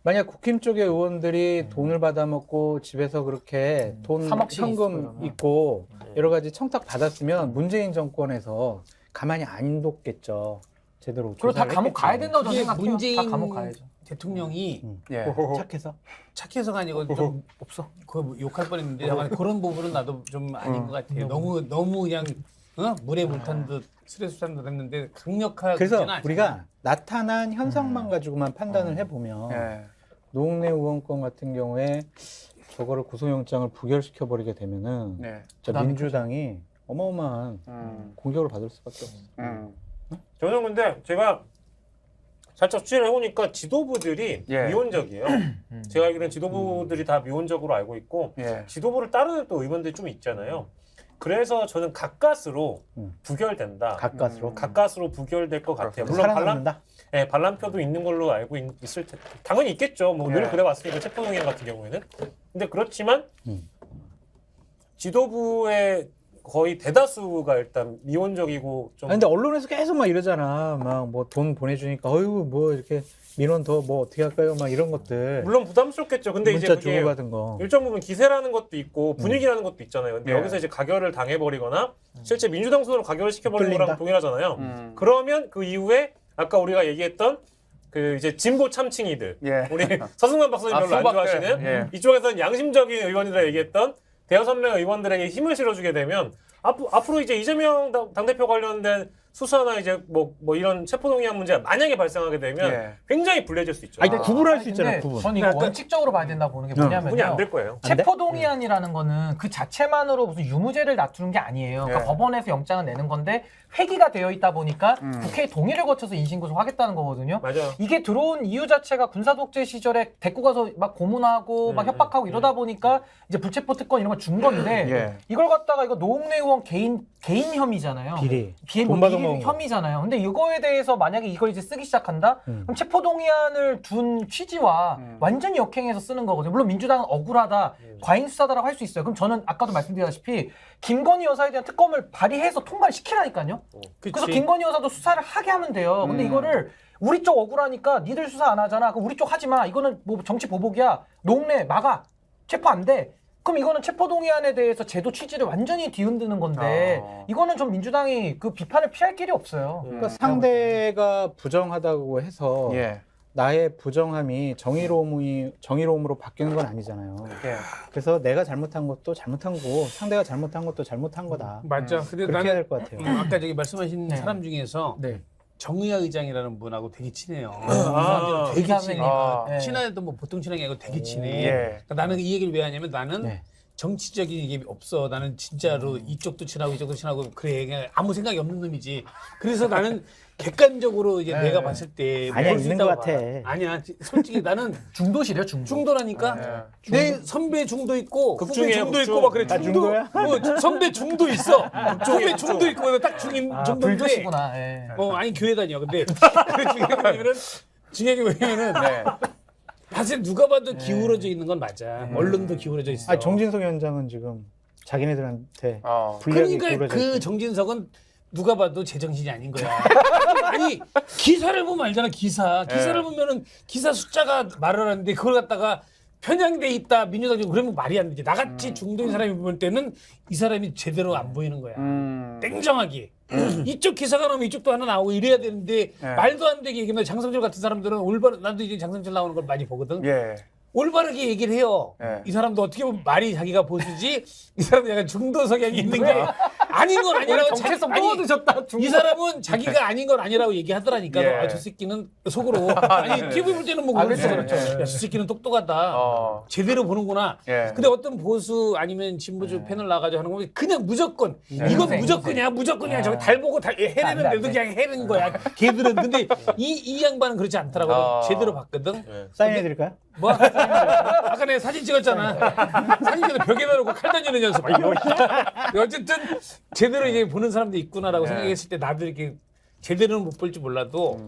만약 국힘 쪽의 의원들이 돈을 받아먹고 집에서 그렇게 돈 3억씩 현금 있고 여러 가지 청탁 받았으면 문재인 정권에서 가만히 안 뒀겠죠. 제대로 그리고 다 조사를 감옥 했겠지. 가야 된다고 저는 이게 생각해요. 문재인 다 감옥 가야죠. 대통령이 예. 착해서 착해서가 아니고 좀 없어. 그 욕할 뻔했는데 약간 그런 부분은 나도 좀 아닌 것 같아요. 너무 그냥 물에 물탄 듯 스레스탄 듯 했는데 강력하지는 그래서 않잖아요. 우리가 나타난 현상만 가지고만 판단을 해보면 예. 노웅래 의원권 같은 경우에 저거를 구속영장을 부결시켜 버리게 되면은 네. 진짜 민주당이 어마어마한 공격을 받을 수밖에 없어. 저는 근데 제가 살짝 취재를 해보니까 지도부들이 예. 미온적이에요. 제가 알기로는 지도부들이 다 미온적으로 알고 있고 예. 지도부를 따르는 또 의원들이 좀 있잖아요. 그래서 저는 가까스로 부결된다. 가까스로 부결될 것 같아요. 물론 살아남는다. 네, 반란표도 있는 걸로 알고 있을 텐데 당연히 있겠죠. 뭐 늘 예. 그래왔으니까 체포동의안 같은 경우에는. 근데 그렇지만 지도부의 거의 대다수가 일단 미온적이고 좀. 아니, 근데 언론에서 계속 막 이러잖아. 막 뭐 돈 보내주니까 어이구 뭐 이렇게 민원 더 뭐 어떻게 할까요? 막 이런 것들. 물론 부담스럽겠죠. 근데 이제 문자 그게 주고받은 거. 일정 부분 기세라는 것도 있고 분위기라는 것도 있잖아요. 근데 예. 여기서 이제 가결을 당해버리거나 실제 민주당 손으로 가결을 시켜버리는 거랑 끌린다. 동일하잖아요. 그러면 그 이후에 아까 우리가 얘기했던 그 이제 진보 참칭이들, 예. 우리 서승만 박사님 별로 안 수박들. 좋아하시는 예. 이쪽에서는 양심적인 의원이라 얘기했던 대여섯 명의 의원들에게 힘을 실어주게 되면 앞으로 이제 이재명 당대표 관련된 수사나 이제 뭐 이런 체포동의안 문제가 만약에 발생하게 되면 예. 굉장히 불리해질 수 있죠. 아니, 구분할 수 근데 있잖아. 구분. 저는 이거 원칙적으로 봐야 된다고 보는 게 구분이 뭐냐면요. 안 될 거예요. 안 돼? 체포동의안이라는 거는 그 자체만으로 무슨 유무죄를 다투는 게 아니에요. 그러니까 예. 법원에서 영장을 내는 건데 회기가 되어 있다 보니까 국회의 동의를 거쳐서 인신구속하겠다는 거거든요. 맞아요. 이게 들어온 이유 자체가 군사독재 시절에 데리고 가서 막 고문하고 막 협박하고 이러다 보니까 이제 불체포 특권 이런 걸 준 건데 예. 이걸 갖다가 이거 노웅래 의원 개인 혐의잖아요. 비리. 비리 돈 받아먹은 거. 혐의잖아요. 근데 이거에 대해서 만약에 이걸 이제 쓰기 시작한다? 그럼 체포동의안을 둔 취지와 완전히 역행해서 쓰는 거거든요. 물론 민주당은 억울하다, 과잉수사다라고 할 수 있어요. 그럼 저는 아까도 말씀드렸다시피 김건희 여사에 대한 특검을 발의해서 통과를 시키라니까요. 그래서 김건희 여사도 수사를 하게 하면 돼요. 근데 이거를 우리 쪽 억울하니까 니들 수사 안 하잖아. 그럼 우리 쪽 하지 마. 이거는 뭐 정치 보복이야. 노웅래 막아. 체포 안 돼. 그럼 이거는 체포동의안에 대해서 제도 취지를 완전히 뒤흔드는 건데 이거는 좀 민주당이 그 비판을 피할 길이 없어요. 그러니까 상대가 부정하다고 해서 예. 나의 부정함이 정의로움으로 바뀌는 건 아니잖아요. 예. 그래서 내가 잘못한 것도 잘못한 거고 상대가 잘못한 것도 잘못한 거다. 맞죠. 근데 그렇게 해야 나는 될 것 같아요. 아까 저기 말씀하신 네. 사람 중에서 네. 정의아 의장이라는 분하고 되게 친해요. 아, 되게 의장님. 친해. 네. 친해도 뭐 보통 친한 게 아니고 되게 친해. 예. 그러니까 나는 이 얘기를 왜 하냐면 나는 네. 정치적인 이게 없어. 나는 진짜로 이쪽도 친하고 이쪽도 친하고 그래 그냥 아무 생각이 없는 놈이지. 그래서 나는 객관적으로 이제 네. 내가 봤을 때 아니야, 볼수 있는 있다고 것 같아. 봐. 아니야 솔직히 나는 중도시래요, 중도. 중도라니까 내 선배 중도 있고 후배 극중이에요, 중도 극중. 있고 막 그래 다 중도야? 선배 중도 있어 후배 중도 있고 딱 중인 중도인데 불조시구나. 예. 아니 교회 다녀 근데 중요한 게 뭐냐면은 네. 사실 누가 봐도 기울어져 있는 건 맞아 언론도 기울어져 있어 아, 정진석 위원장은 지금 자기네들한테 어. 불리하게 그러니까 기울어져 그 있어. 정진석은 누가 봐도 제정신이 아닌 거야. 아니 기사를 보면 알잖아 기사를 보면은 기사 숫자가 말을 하는데 그걸 갖다가 편향돼 있다 민주당 중 그러면 말이 안 되지. 나같이 중도인 사람이 볼 때는 이 사람이 제대로 안 보이는 거야. 냉정하게. 이쪽 기사가 나오면 이쪽도 하나 나오고 이래야 되는데 말도 안 되게 얘기하면 장성철 같은 사람들은 올바른 나도 이제 장성철 나오는 걸 많이 보거든. 예. 올바르게 얘기를 해요. 예. 이 사람도 어떻게 보면 말이 자기가 보수지 이 사람은 약간 중도 성향이 있는 게 아닌 건 아니라고 정체성 아니, 떠드셨다. 이 사람은 자기가 아닌 건 아니라고 얘기하더라니까. 예. 아, 저 새끼는 속으로 아니 TV 볼 때는 뭐 아, 그렇죠. 그렇죠, 그렇죠. 야, 저 새끼는 똑똑하다. 어. 제대로 보는구나. 예. 근데 어떤 보수 아니면 진보주 패널 나가지고 하는 거면 그냥 무조건 이건 인생, 무조건이야 무조건이야 저기 달 보고 다 해내는데도 안 돼. 그냥 해내는 거야 걔들은. 근데 이 양반은 그렇지 않더라고. 제대로 봤거든. 사인해드릴까요? 뭐 아까 내가 사진 찍었잖아. 사진 찍어서 벽에다 놓고 칼 던지는 연습. 어쨌든 제대로 이제 보는 사람도 있구나라고 생각했을 때 나도 이렇게 제대로는 못 볼지 몰라도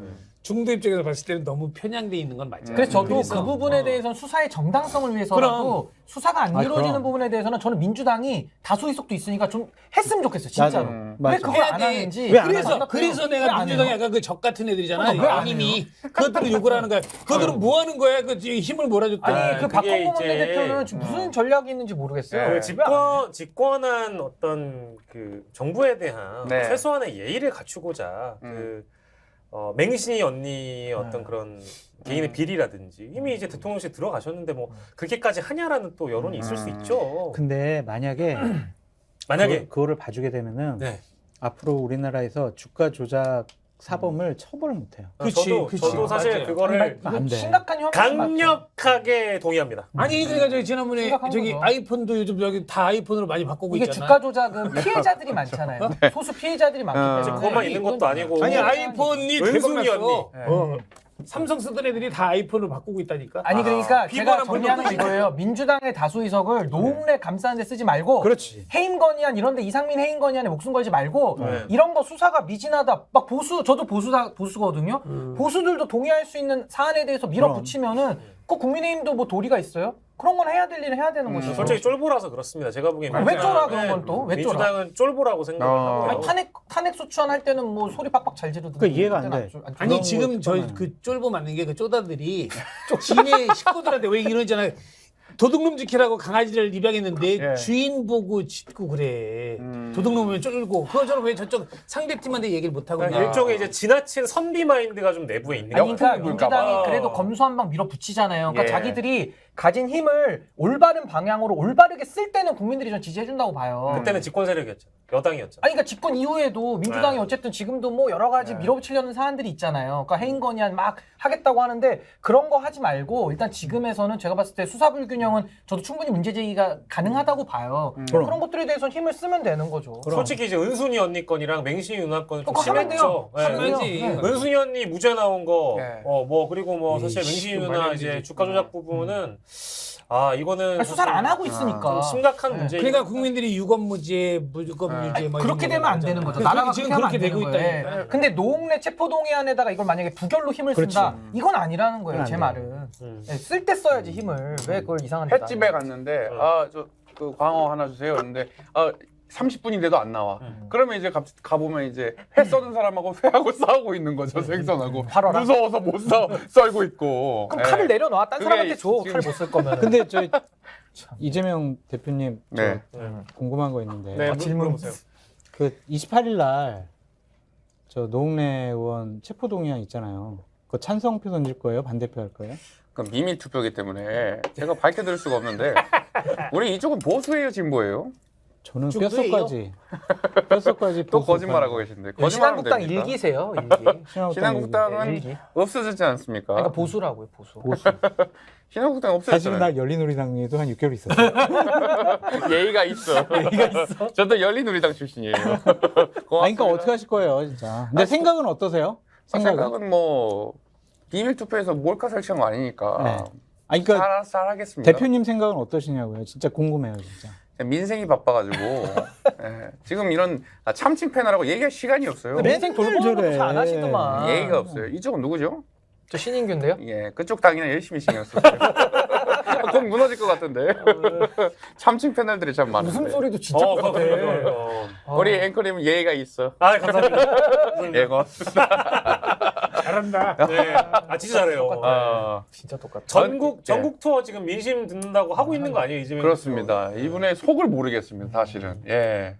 중도 입장에서 봤을 때는 너무 편향돼 있는 건 맞아요. 그래서 저도 그 부분에 대해서는 수사의 정당성을 위해서라도 수사가 안 이루어지는 그럼. 부분에 대해서는 저는 민주당이 다수 의석도 있으니까 좀 했으면 좋겠어요, 진짜로. 맞아. 왜 맞아. 그걸 안 해야 돼. 하는지. 왜안 그래서 왜 내가 안 민주당이 해요? 약간 그 적 같은 애들이잖아. 왜안 이미 그것들은 욕을 하는 거야. 그것들은 뭐 하는 거야? 그 힘을 몰아줬더니. 아니 그 그게 박홍근 이제- 원내대표는 지금 무슨 전략이 있는지 모르겠어요. 그 집권한 어떤 그 정부에 대한 네. 최소한의 예의를 갖추고자 맹신이 언니의 어떤 그런 개인의 비리라든지 이미 이제 대통령실 들어가셨는데 뭐 그렇게까지 하냐라는 또 여론이 있을 수 있죠. 근데 만약에 만약에 그거를 봐주게 되면은 네. 앞으로 우리나라에서 주가 조작 사범을 처벌을 못해요. 그치, 그치. 저도 사실 맞아요. 그거를 안 돼. 심각한 혐의. 강력하게 동의합니다. 아니 그러니까 저기 지난번에 심각한 저기 거죠. 아이폰도 요즘 여기 다 아이폰으로 많이 바꾸고 이게 있잖아. 주가 조작은 피해자들이 많잖아요. 소수 피해자들이 많기 때문에. 그것만 있는 것도 아니고 아니 아이폰이 은순이 대박났어. 언니. 삼성 쓰던 애들이 다 아이폰을 바꾸고 있다니까. 아니 그러니까 비거나 제가 정리하는 건 이거예요. 민주당의 다수 의석을 노웅래 감싸는 데 쓰지 말고 그렇지. 해임 건의안 이런 데 이상민 해임 건의안에 목숨 걸지 말고 네. 이런 거 수사가 미진하다. 막 저도 보수거든요. 보수들도 동의할 수 있는 사안에 대해서 밀어붙이면은 그 국민의힘도 뭐 도리가 있어요? 그런 건 해야 될 일은 해야 되는 거죠. 솔직히 쫄보라서 그렇습니다. 제가 보기엔 왜 쫄아, 민주당은- 그런 건 또? 왜 쫄아? 민주당은 쫄보라고 생각을 하고요. 아니, 탄핵 소추안 할 때는 뭐 소리 빡빡 잘 지르던데. 그러니까 이해가 안 돼. 아니 지금 저 그 쫄보 맞는 게 그 쪼다들이 지네 식구들한테 왜 이러잖아요. 도둑놈 지키라고 강아지를 입양했는데 예. 주인 보고 짖고 그래. 도둑놈을 쫄고 그거처럼 왜 저쪽 상대팀한테 얘기를 못 하고 그러니까 그냥 일종의 이제 지나친 선비 마인드가 좀 내부에 있는 아니, 것 그러니까 같아요. 민주당이 그래도 검수 한 방 밀어붙이잖아요. 그러니까 예. 자기들이 가진 힘을 올바른 방향으로 올바르게 쓸 때는 국민들이 좀 지지해준다고 봐요. 그때는 집권 세력이었죠. 여당이었죠. 아니, 그러니까 집권 이후에도 민주당이 네. 어쨌든 지금도 뭐 여러 가지 밀어붙이려는 사안들이 있잖아요. 그러니까 해임 건의안 막 하겠다고 하는데 그런 거 하지 말고 일단 지금에서는 제가 봤을 때 수사 불균형은 저도 충분히 문제 제기가 가능하다고 봐요. 그런 것들에 대해서는 힘을 쓰면 되는 거죠. 솔직히 이제 은순이 언니 건이랑 맹신이 누나 건은 좀 그거 하면 심했죠. 돼요. 예. 하면 돼요. 하지. 네. 은순이 언니 무죄 나온 거, 예. 뭐 그리고 뭐 사실 에이씨, 맹신이 좀 누나 말이 안 이제 되지. 주가 조작 부분은 이거는 아니, 수사를 사실 안 하고 있으니까. 좀 심각한 문제. 그러니까 국민들이 유검무죄, 무조건무죄 뭐 그렇게 이런 되면 안 거 되는 거죠. 하잖아. 나라가 지금 그렇게 하면 그렇게 안 되고 되는 거예요. 있다니까. 근데 노웅래 체포동의안에다가 이걸 만약에 부결로 힘을 쓴다. 이건 아니라는 거예요. 제 그건 안 말은. 쓸 때 써야지 힘을. 왜 그걸 이상한 데다. 횟집에 갔는데 저 그 광어 하나 주세요. 그런데 30분인데도 안 나와. 그러면 이제 가보면 이제 회 써는 사람하고 회하고 싸우고 있는 거죠. 생선하고 팔아라. 무서워서 못 썰고 있고. 그럼 예. 칼을 내려놔. 딴 그게 사람한테 줘. 지금- 칼 못 쓸 거면. 근데 저 이재명 대표님 네. 궁금한 거 있는데 네, 질문 보세요. 그 28일 날 저 노웅래 의원 체포동의안 있잖아요. 그 찬성표 던질 거예요? 반대표 할 거예요? 그 비밀 투표기 때문에 제가 밝혀드릴 수가 없는데 우리 이쪽은 보수예요, 진보예요? 저는 정도예요. 뼈속까지 또 보수 거짓말하고 계신데. 거짓말하면 신한국당 됩니까? 일기세요. 일기. 신한국당은 일기. 없어졌지 않습니까? 그러니까 보수라고요. 보수. 신한국당 사실은 없어졌잖아요. 나 열린우리당에도 한 6개월 있었어요. 예의가 있어. 저도 열린우리당 출신이에요. 아니, 그러니까 어떻게 하실 거예요, 진짜. 근데 생각은 어떠세요? 생각은 뭐 비밀 투표에서 몰카 설치한 거 아니니까 네. 아니, 그러니까 잘하겠습니다. 대표님 생각은 어떠시냐고요. 진짜 궁금해요, 진짜. 민생이 바빠가지고 예, 지금 이런 참칭 패널하고 얘기할 시간이 없어요. 민생 돌보는 것도 저래. 잘 안 하시더만. 예의가 없어요. 이쪽은 누구죠? 저 신인규인데요. 예, 그쪽 당이나 열심히 신경 썼어요. 곧 무너질 것 같은데. 참칭 패널들이 참 많은데. 웃음소리도 진짜 똑같아. 우리 앵커님은 예의가 있어. 아, 감사합니다. 예거. 잘한다. 네. 아, 진짜 잘해요. 아, 진짜 똑같아. 전국 투어 지금 민심 듣는다고 하고 있는 거 아니에요, 이재명? 그렇습니다. 이분의 속을 모르겠습니다. 사실은. 예.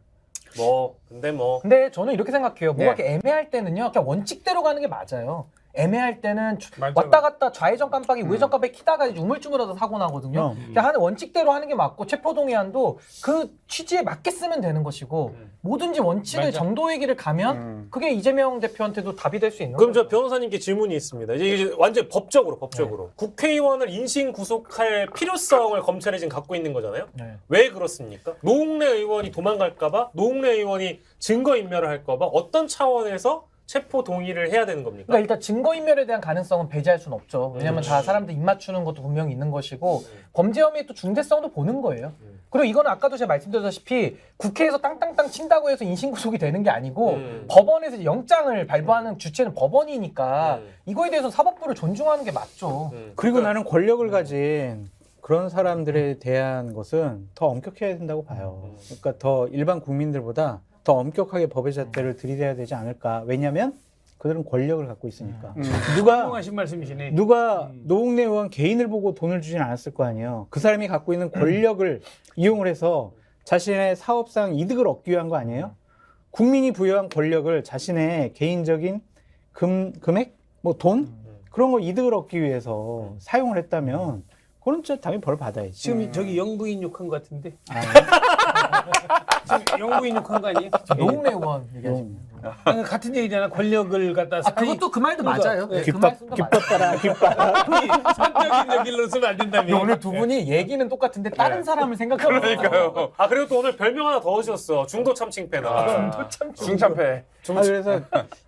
근데 뭐 근데 저는 이렇게 생각해요. 뭐가 네. 이렇게 애매할 때는요, 그냥 원칙대로 가는 게 맞아요. 애매할 때는 맞아. 왔다 갔다 좌회전 깜빡이, 우회전 깜빡이 키다가 우물쭈물하다 사고 나거든요. 그냥 하는 원칙대로 하는 게 맞고 체포동의안도 그 취지에 맞게 쓰면 되는 것이고 뭐든지 원칙의 맞아. 정도 얘기를 가면 그게 이재명 대표한테도 답이 될 수 있는 그럼 거죠. 저 변호사님께 질문이 있습니다. 이제 완전 법적으로 국회의원을 인신 구속할 필요성을 검찰이 지금 갖고 있는 거잖아요. 네. 왜 그렇습니까? 노웅래 의원이 도망갈까봐, 노웅래 의원이 증거 인멸을 할까봐 어떤 차원에서 체포 동의를 해야 되는 겁니까? 그러니까 일단 증거인멸에 대한 가능성은 배제할 수는 없죠. 왜냐하면 다 사람들 입 맞추는 것도 분명히 있는 것이고 범죄 혐의의 또 중대성도 보는 거예요. 그리고 이거는 아까도 제가 말씀드렸다시피 국회에서 땅땅땅 친다고 해서 인신구속이 되는 게 아니고 법원에서 영장을 발부하는 주체는 법원이니까 이거에 대해서 사법부를 존중하는 게 맞죠. 그리고 나는 권력을 가진 그런 사람들에 대한 것은 더 엄격해야 된다고 봐요. 그러니까 더 일반 국민들보다 더 엄격하게 법의 잣대를 들이대야 되지 않을까. 왜냐하면 그들은 권력을 갖고 있으니까. 누가 훌륭하신 말씀이시네. 노웅래 의원 개인을 보고 돈을 주진 않았을 거 아니에요. 그 사람이 갖고 있는 권력을 이용을 해서 자신의 사업상 이득을 얻기 위한 거 아니에요? 국민이 부여한 권력을 자신의 개인적인 금액, 뭐 돈 그런 거 이득을 얻기 위해서 사용을 했다면 그건 진짜 당연히 벌 받아야지. 지금 저기 영부인 욕한 것 같은데. 아, 지금 영부인 욕한 거 아니에요? 노웅래 의원 얘기하시면. 아니, 같은 얘기잖아. 권력을 갖다 그것도 그 말도 그러니까, 맞아요. 네, 그 기법 말씀도 맞아요. 따라 기법. 아니, 사적인 얘기로 쓰면 안 된다며. 오늘 두 분이 얘기는 똑같은데 다른 사람을 생각하고 그러니까요. 아, 그리고 또 오늘 별명 하나 더 얻으셨어. 중도 참칭 패널. 중참패. 그래서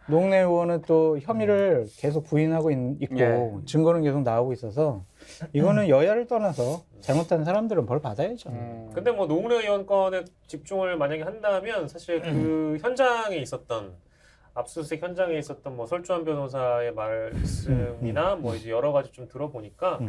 노웅래 의원은 또 혐의를 계속 부인하고 있고 예. 증거는 계속 나오고 있어서 이거는 여야를 떠나서 잘못한 사람들은 벌 받아야죠. 근데 뭐 노웅래 의원 건에 집중을 만약에 한다면 사실 그 현장에 있었던 압수수색 현장에 있었던 뭐 설주환 변호사의 말씀이나 뭐 이제 여러 가지 좀 들어보니까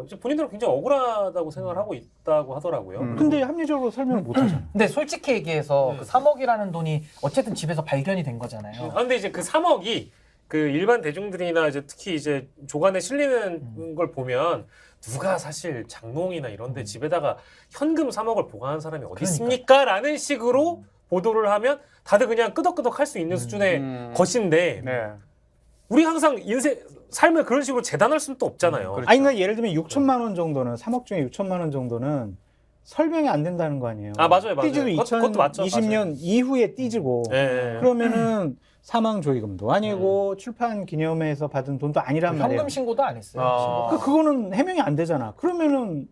이제 본인들은 굉장히 억울하다고 생각을 하고 있다고 하더라고요. 근데 합리적으로 설명을 못 하잖아. 근데 솔직히 얘기해서 그 3억이라는 돈이 어쨌든 집에서 발견이 된 거잖아요. 근데 이제 그 3억이 그 일반 대중들이나 이제 특히 이제 조간에 실리는 걸 보면 누가 사실 장롱이나 이런데 집에다가 현금 3억을 보관한 사람이 어디 있습니까? 라는 식으로 보도를 하면 다들 그냥 끄덕끄덕 할 수 있는 수준의 것인데 네. 우리 항상 삶을 그런 식으로 재단할 수는 또 없잖아요. 그렇죠. 아니, 그러니까 예를 들면 6천만 원 정도는 3억 중에 6천만 원 정도는 설명이 안 된다는 거 아니에요. 아, 맞아요. 띠즈도 그것도 맞죠. 2020년 이후에 띠즈고 예. 그러면은 사망 조의금도 아니고 출판 기념회에서 받은 돈도 아니란 말이에요. 현금 신고도 안 했어요. 아. 그거는 해명이 안 되잖아. 그러면은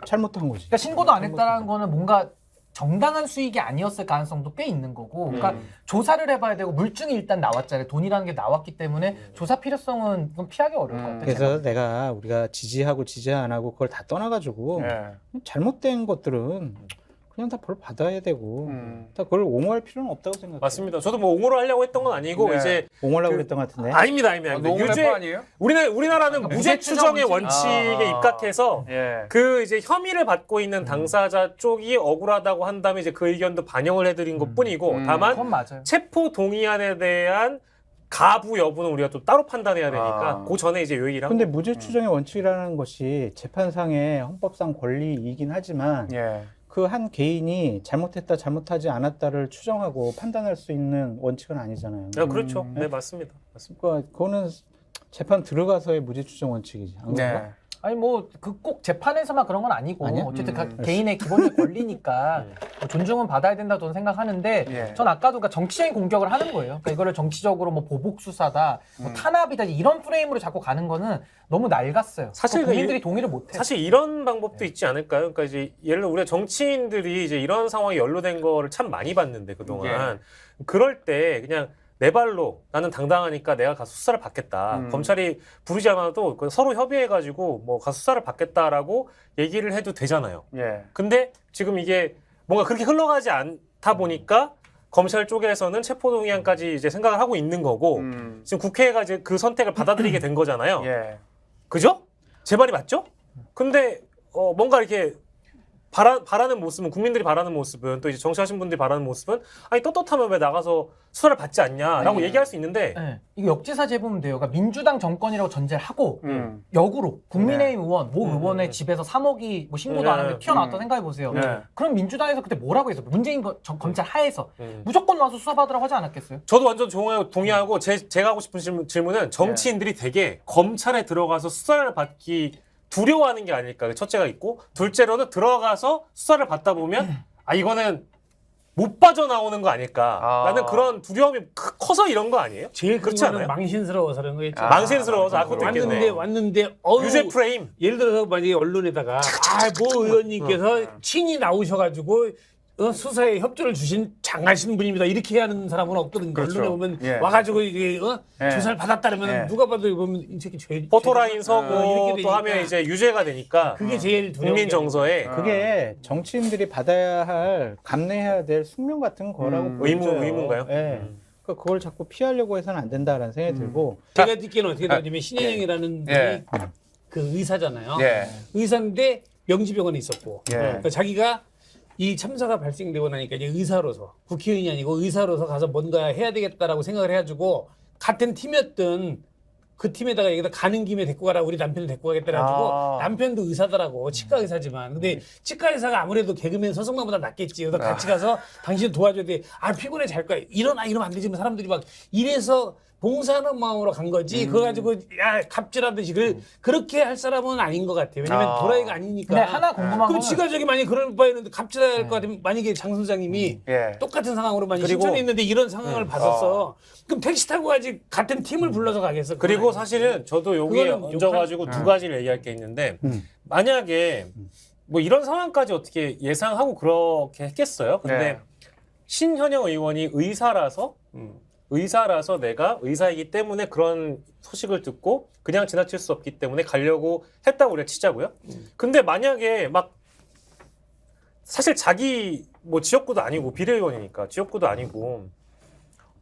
잘못한 거지. 그러니까 신고도 안 했다는 거는 뭔가 정당한 수익이 아니었을 가능성도 꽤 있는 거고, 그러니까 조사를 해봐야 되고 물증이 일단 나왔잖아요. 돈이라는 게 나왔기 때문에 조사 필요성은 좀 피하기 어려울 것 같아요. 그래서 우리가 지지하고 지지 안 하고 그걸 다 떠나가지고 예. 잘못된 것들은 그냥 다 벌 받아야 되고 다 그걸 옹호할 필요는 없다고 생각해요. 맞습니다. 저도 뭐 옹호를 하려고 했던 건 아니고 네. 이제 옹호하려고 그랬던 것 같은데. 아닙니다. 노웅래 유죄 파 아니에요? 우리나라는 무죄 추정의 원칙에 입각해서 예. 그 이제 혐의를 받고 있는 당사자 쪽이 억울하다고 한다면 이제 그 의견도 반영을 해드린 것뿐이고 다만 그건 맞아요. 체포 동의안에 대한 가부 여부는 우리가 또 따로 판단해야 되니까 그 전에 이제 요의를 한 근데 거고. 무죄 추정의 원칙이라는 것이 재판상의 헌법상 권리이긴 하지만 예. 그 한 개인이 잘못했다 잘못하지 않았다를 추정하고 판단할 수 있는 원칙은 아니잖아요. 그렇죠. 네, 맞습니다. 그러니까 그거는 재판 들어가서의 무죄 추정 원칙이지. 안 그런가? 네. 아니 뭐 그 꼭 재판에서만 그런 건 아니고 아니야? 어쨌든 개인의 기본적 권리니까 뭐 존중은 받아야 된다고 저는 생각하는데 예. 전 아까도 그러니까 정치적인 공격을 하는 거예요. 그러니까 이거를 정치적으로 뭐 보복 수사다, 뭐 탄압이다 이런 프레임으로 자꾸 가는 거는 너무 낡았어요. 사실 국민들이 동의를 못해요. 사실 이런 방법도 있지 않을까요? 그러니까 이제 예를 들어 우리가 정치인들이 이제 이런 상황에 연루된 거를 참 많이 봤는데 그동안 그럴 때 그냥 내 발로 나는 당당하니까 내가 가서 수사를 받겠다. 검찰이 부르지 않아도 서로 협의해가지고 뭐 가서 수사를 받겠다라고 얘기를 해도 되잖아요. 예. 근데 지금 이게 뭔가 그렇게 흘러가지 않다 보니까 검찰 쪽에서는 체포동의안까지 이제 생각을 하고 있는 거고 지금 국회가 이제 그 선택을 받아들이게 된 거잖아요. 예. 그죠? 제 말이 맞죠? 근데 뭔가 이렇게 바라는 모습은 국민들이 바라는 모습은 또 이제 정치하신 분들이 바라는 모습은 아니 떳떳하면 왜 나가서 수사를 받지 않냐라고 얘기할 수 있는데 네. 이거 역지사지 해보면 돼요. 그러니까 민주당 정권이라고 전제를 하고 역으로 국민의힘 의원, 모 의원의 집에서 3억이 뭐 신고도 안 하는데 튀어나왔다 생각해 보세요. 그럼 민주당에서 그때 뭐라고 했어? 문재인 검찰 하에서 무조건 와서 수사받으라고 하지 않았겠어요? 저도 완전 동의하고 제가 하고 싶은 질문은 정치인들이 되게 검찰에 들어가서 수사를 받기 두려워하는 게 아닐까. 첫째가 있고 둘째로는 들어가서 수사를 받다 보면 이거는 못 빠져나오는 거 아닐까라는 그런 두려움이 커서 이런 거 아니에요? 제일 그렇지 그거는 않아요? 망신스러워서 그런 거겠죠. 망신스러워서 그것도 있겠네. 왔는데 유죄 프레임. 예를 들어서 만약에 언론에다가 모 의원님께서 친히 나오셔가지고 수사에 협조를 주신 장하신 분입니다. 이렇게 하는 사람은 없거든요. 그렇죠. 언론에 보면 예. 와가지고 이게 조사를 받았다면 예. 누가 봐도 보면 이 새끼 포토라인 서고 이렇게 또 하면 되니까. 이제 유죄가 되니까 그게 제일 두려운 국민 게 정서에 그게 정치인들이 받아야 할 감내해야 될 숙명 같은 거라고 보여져요. 의무인가요? 예. 그러니까 그걸 자꾸 피하려고 해서는 안 된다라는 생각이 들고 제가 듣기에는 어떻게 되냐면 신혜영이라는 분이 예. 그 의사잖아요. 예. 의사인데 명지병원에 있었고 예. 그러니까 자기가 이 참사가 발생되고 나니까 이제 의사로서 국회의원이 아니고 의사로서 가서 뭔가 해야 되겠다라고 생각을 해가지고 같은 팀이었던 그 팀에다가 여기다 가는 김에 데리고 가라 우리 남편을 데리고 가겠다 해가지고 남편도 의사더라고 치과 의사지만 근데 치과 의사가 아무래도 개그맨 서성만보다 낫겠지 그래서 같이 가서 당신 도와줘야 돼 피곤해 잘 거야 이러면 안 되지만 사람들이 막 이래서 봉사하는 마음으로 간 거지 그거 가지고 갑질하듯이 그렇게 할 사람은 아닌 것 같아요 왜냐면 도라이가 아니니까 근데 하나 궁금한 그럼 거는 지가 저기 만약에 그럴 바에는 갑질할 것 같으면 만약에 장 선장님이 예. 똑같은 상황으로 만약 그리고- 신천에 있는데 이런 상황을 받았어 그럼 택시 타고 가지 같은 팀을 불러서 가겠어 그리고 사실은 저도 여기에 그거는 얹어가지고 두 가지를 얘기할 게 있는데 만약에 뭐 이런 상황까지 어떻게 예상하고 그렇게 했겠어요? 근데 네. 신현영 의원이 의사라서 내가 의사이기 때문에 그런 소식을 듣고 그냥 지나칠 수 없기 때문에 가려고 했다고 우리가 치자고요. 근데 만약에 막 사실 자기 뭐 지역구도 아니고 비례의원이니까 지역구도 아니고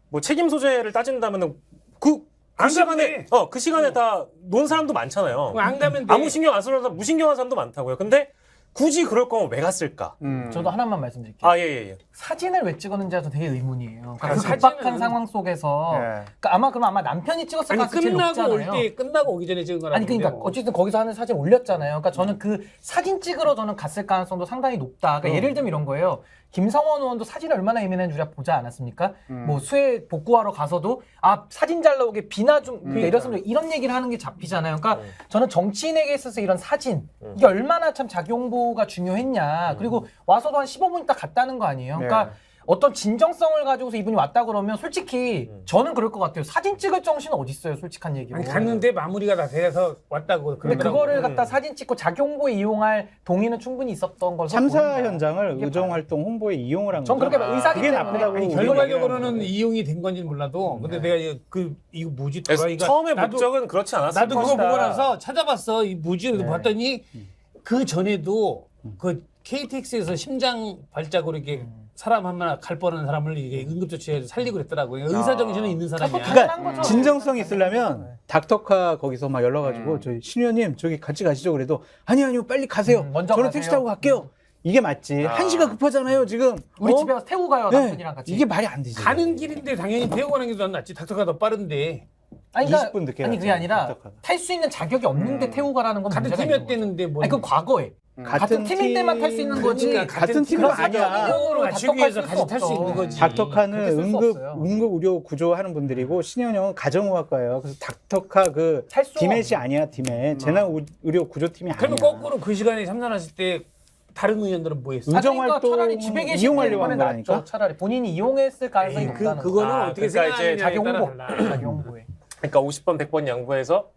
뭐 책임 소재를 따진다면은 그 시간에 그 시간에 다 논 사람도 많잖아요. 안 가면 돼. 아무 신경 안 쓰는 사람, 무신경한 사람도 많다고요. 근데 굳이 그럴 거면 왜 갔을까? 저도 하나만 말씀드릴게요. 예. 사진을 왜 찍었는지가 되게 의문이에요. 그러니까 그 사진은- 급박한 상황 속에서 예. 그러니까 아마 남편이 찍었을 아니 가능성이 제일 끝나고 올 높잖아요. 때 끝나고 오기 전에 찍은 거라고 아니 그러니까 어쨌든 거기서 하는 사진 올렸잖아요. 그러니까 저는 그 사진 찍으러 저는 갔을 가능성도 상당히 높다. 그러니까 예를 들면 이런 거예요. 김성원 의원도 사진을 얼마나 예민한지 우리가 보지 않았습니까? 뭐 수해 복구하러 가서도 사진 잘 나오게 비나 좀 내렸으면 이런 얘기를 하는 게 잡히잖아요. 그러니까 저는 정치인에게 있어서 이런 사진 이게 얼마나 참 자기 홍보가 중요했냐. 그리고 와서도 한 15분 있다 갔다는 거 아니에요. 그러니까 어떤 진정성을 가지고서 이분이 왔다 그러면 솔직히 저는 그럴 것 같아요. 사진 찍을 정신은 어디 있어요, 솔직한 얘기로. 아니 갔는데 마무리가 다 돼서 왔다고 근데 그러더라고. 그거를 갖다 사진 찍고 자기 홍보에 이용할 동의는 충분히 있었던 걸로 참사 보인다. 현장을 이게 의정 활동 홍보에 이용을 한 전 거죠. 그렇게 의사기 그게 때문에 나쁘다고 아니 우리가 결과적으로는 얘기하는 이용이 된 건지는 몰라도 근데 내가 이거 뭐지 도라이가 처음에 나도- 목적은 그렇지 않았을 나도 그거 것이다. 보고 나서 찾아봤어 이 무지를 봤더니 그 전에도 그 KTX에서 심장 발작으로 이렇게 사람 하나 갈 뻔한 사람을 이게 응급조치해서 살리고 그랬더라고요. 의사 정신은 있는 사람이야. 그러니까 진정성이 있으려면 닥터카 거기서 막 연락가지고 저희 신 의원님 저기 같이 가시죠 그래도 아니요 빨리 가세요. 먼저 저는 가세요. 택시 타고 갈게요. 이게 맞지. 한시가 급하잖아요 지금. 우리 집에 가서 태우고 가요, 네. 남편이랑 같이. 이게 말이 안 되지. 가는 길인데 당연히 태우고 가는 게 더 낫지. 닥터가 더 빠른데. 아니, 20분 늦게 아니 그게 갔잖아요, 아니라 닥터카가. 탈 수 있는 자격이 없는데 태우고 가라는 건 같은 문제가 있는 거죠. 팀이었대는데 뭐. 아니 그건 과거에. 같은 팀일 때만 탈 수 있는 거지. 그러니까 같은 팀은 그렇죠. 아니야. 이용으로 맞추기 닥터카 위해서 쓸 같이 탈 수 없죠. 있는 거지. 닥터카는 그렇게 쓸수 없어요. 응급 의료 구조 하는 분들이고 신현영은 가정의학과예요. 그래서 닥터카 그 탈수 디멧이 아니야 디멧. 재난 의료 구조팀이 아니야. 그러면 거꾸로 그 시간에 참관하실 때 다른 의원들은 뭐 했어요? 의정 그러니까 활동 차라리 집에 계실 이용하려고 때는 하는 거라니까? 낫죠. 차라리 본인이 이용했을 가능성이 높다는 그거는 아, 어떻게 그러니까 이제 생각하느냐에 자기 따라 홍보. 달라. 자기 홍보에. 그러니까 50번 100번 양보해서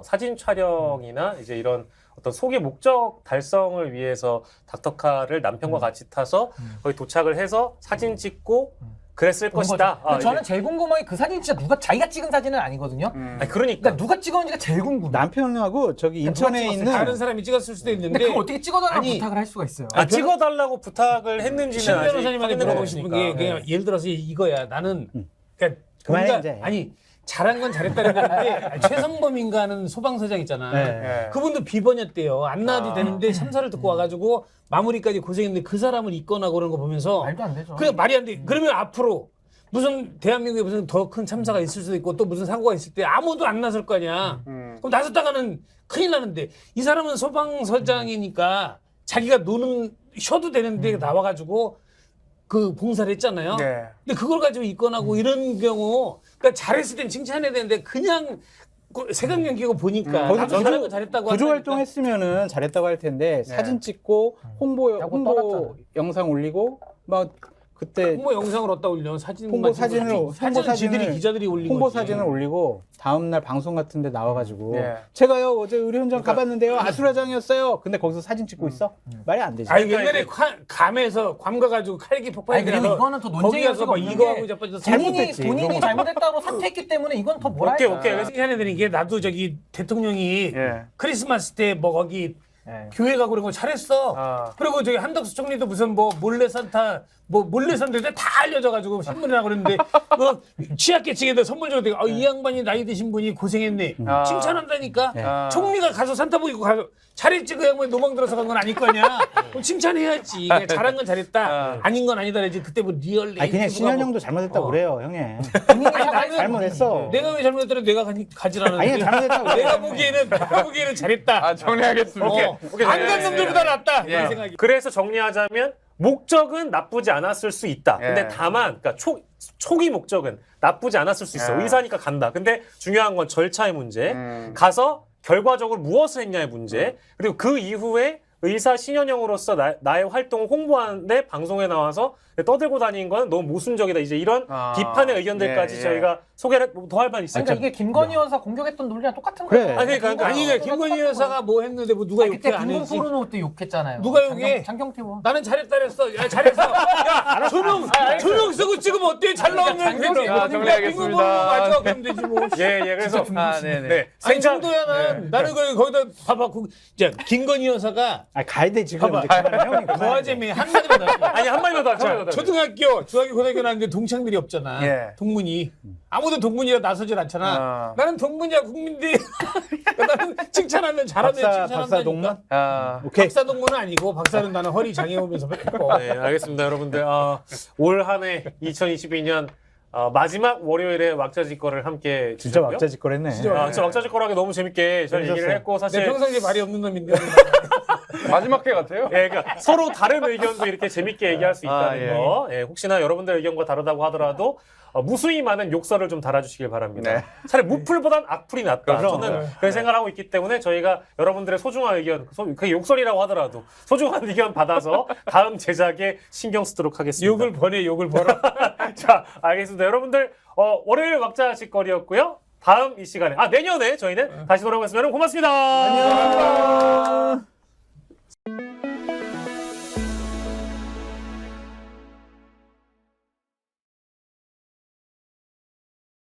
사진 촬영이나 이제 이런 어떤 소개 목적 달성을 위해서 닥터카를 남편과 같이 타서 거기 도착을 해서 사진 찍고 그랬을 본 것이다. 거죠. 근데 저는 제일 궁금한 게 그 사진 진짜 누가 자기가 찍은 사진은 아니거든요. 아니, 그러니까 그러니까 누가 찍었는지가 제일 궁금해. 남편하고 저기 인천에 누가 있는 다른 사람이 찍었을 수도 있는데 근데 그걸 어떻게 찍어달라고 아니, 부탁을 할 수가 있어요. 찍어달라고 부탁을 했는지는 신 아직 변호사님한테 확인을 물어보고 싶은 게 그냥 예를 들어서 이거야. 나는 그러니까 그만해, 우리가 이제. 아니 잘한 건 잘했다는 건데 최성범인가 하는 소방서장 있잖아. 네. 그분도 비번이었대요. 안 나와도 되는데 참사를 듣고 와가지고 마무리까지 고생했는데 그 사람을 잊거나 그런 거 보면서 말도 안 되죠. 그냥 말이 안 돼. 그러면 앞으로 무슨 대한민국에 무슨 더 큰 참사가 있을 수도 있고 또 무슨 사고가 있을 때 아무도 안 나설 거 아니야. 그럼 나섰다가는 큰일 나는데 이 사람은 소방서장이니까 자기가 쉬어도 되는데 나와가지고 그 봉사를 했잖아요. 네. 근데 그걸 가지고 입건하고 이런 경우 그러니까 잘했을 땐 칭찬해야 되는데 그냥 색안경 끼고 보니까 거기서 나도 잘하고 잘했다고 구조 한다니까. 활동했으면은 잘했다고 할 텐데 사진 찍고 홍보 떠났잖아요. 영상 올리고 막 그때 홍보 영상을 어디다 올려 사진 홍보 사진을 지들이 기자들이 올린 홍보 거지. 사진을 올리고 다음 날 방송 같은데 나와가지고 예. 제가요 어제 의료 현장 가봤는데요 아수라장이었어요. 근데 거기서 사진 찍고 있어? 말이 안 되지. 아니 옛날에 감에서 괌 가가지고 칼기 폭발이 아니, 그리고 이거는 더 거기 논쟁의 가서 여지가 막 없는 이거 게 하고 저거 잘못했지. 본인이 이런 거. 잘못했다고 사퇴했기 때문에 이건 더 뭐라 오케이 해야 오케이. 그래서 희한해 드는 게 나도 저기 대통령이 예. 크리스마스 때 뭐 거기 예. 교회 가고 그런 거 잘했어. 아. 그리고 저기 한덕수 총리도 무슨 뭐 몰래 산타 뭐 몰래 산타인데 다 알려져가지고 신문에 나고 그랬는데 뭐 취약계층에다 선물 줘도 되고 이 양반이 나이 드신 분이 고생했네. 아. 칭찬한다니까. 아. 총리가 가서 산타복 입고 가서 잘했지 그 양반이 노망 들어서 간 건 아닐 거 아니야. 그럼 칭찬해야지. 그냥 잘한 건 잘했다. 아닌 건 아니다 그러지. 그때 뭐 리얼 아니 그냥 네이티브가 신현영도 잘못했다고 그래요 형님. 본인이 나는 잘못했어. 내가 왜 잘못했더라 내가 가지라는 아니 잘못했다고 그래요. 내가 보기에는 잘했다. 아 정리하겠습니다. 안 간 놈들보다 낫다. 예. 이런 생각이. 그래서 정리하자면 목적은 나쁘지 않았을 수 있다. 근데 예. 다만 그러니까 초기 목적은 나쁘지 않았을 수 있어. 예. 의사니까 간다. 근데 중요한 건 절차의 문제. 가서 결과적으로 무엇을 했냐의 문제. 그리고 그 이후에 의사 신현영으로서 나의 활동을 홍보하는데 방송에 나와서 떠들고 다니는 건 너무 모순적이다. 이제 이런 아, 비판의 의견들까지 예, 예. 저희가 소개를 더 할 만 있으니까. 그러니까 이게 김건희 여사 공격했던 논리랑 똑같은 그래. 거예요. 아니, 그러니까 아니 김건희 여사가 뭐 했는데 뭐 누가 그때 욕해 안 김문 했지? 포르노 때 욕했잖아요. 누가 욕해? 장경태 의원. 나는 잘했다 그랬어. 야 잘했어. 야 조명 쓰고 찍으면 어때? 잘 나오면 장경태 되지. 정리하겠습니다. 맞아 그럼 되지 뭐. 예, 그래서 아, 네네. 네. 아니 생장 정도야 나는 거기다 봐봐. 자 김건희 여사가 아 가야 돼 지금 봐봐. 이제 그만해 형님. 거화제매 한마디만 더. 아니 한마디만 더 하죠. 초등학교, 중학교, 고등학교 나왔는데 동창들이 없잖아. 예. 동문이. 아무도 동문이라 나서질 않잖아. 아. 나는 동문이야 국민들. 나는 칭찬하면 잘하면 칭찬한다니까. 박사 동문. 아, 오케이. 박사 동문은 아니고 박사는 나는 허리 장애 오면서 했고. 네, 알겠습니다, 여러분들. 올 한해 2022년 마지막 월요일에 왁자지껄을 함께 진짜 주셨고요. 왁자지껄했네. 진짜 진짜 왁자지껄하게 너무 재밌게 잘 얘기를 재밌었어요. 했고 내 사실 평상시에 말이 없는 놈인데. 마지막 회 같아요. 예, 그러니까 서로 다른 의견도 이렇게 재밌게 얘기할 수 있다는 예. 거. 예, 혹시나 여러분들 의견과 다르다고 하더라도 무수히 많은 욕설을 좀 달아주시길 바랍니다. 네. 차라리 무풀보단 악풀이 낫다. 그럼. 저는 그런 생각을 하고 있기 때문에 저희가 여러분들의 소중한 의견, 그게 욕설이라고 하더라도 소중한 의견 받아서 다음 제작에 신경 쓰도록 하겠습니다. 욕을 버네, 욕을 벌어. 자, 알겠습니다. 여러분들 월요일 왁자지껄이었고요. 다음 이 시간에 내년에 저희는 다시 돌아오겠습니다. 여러분 고맙습니다. 안녕.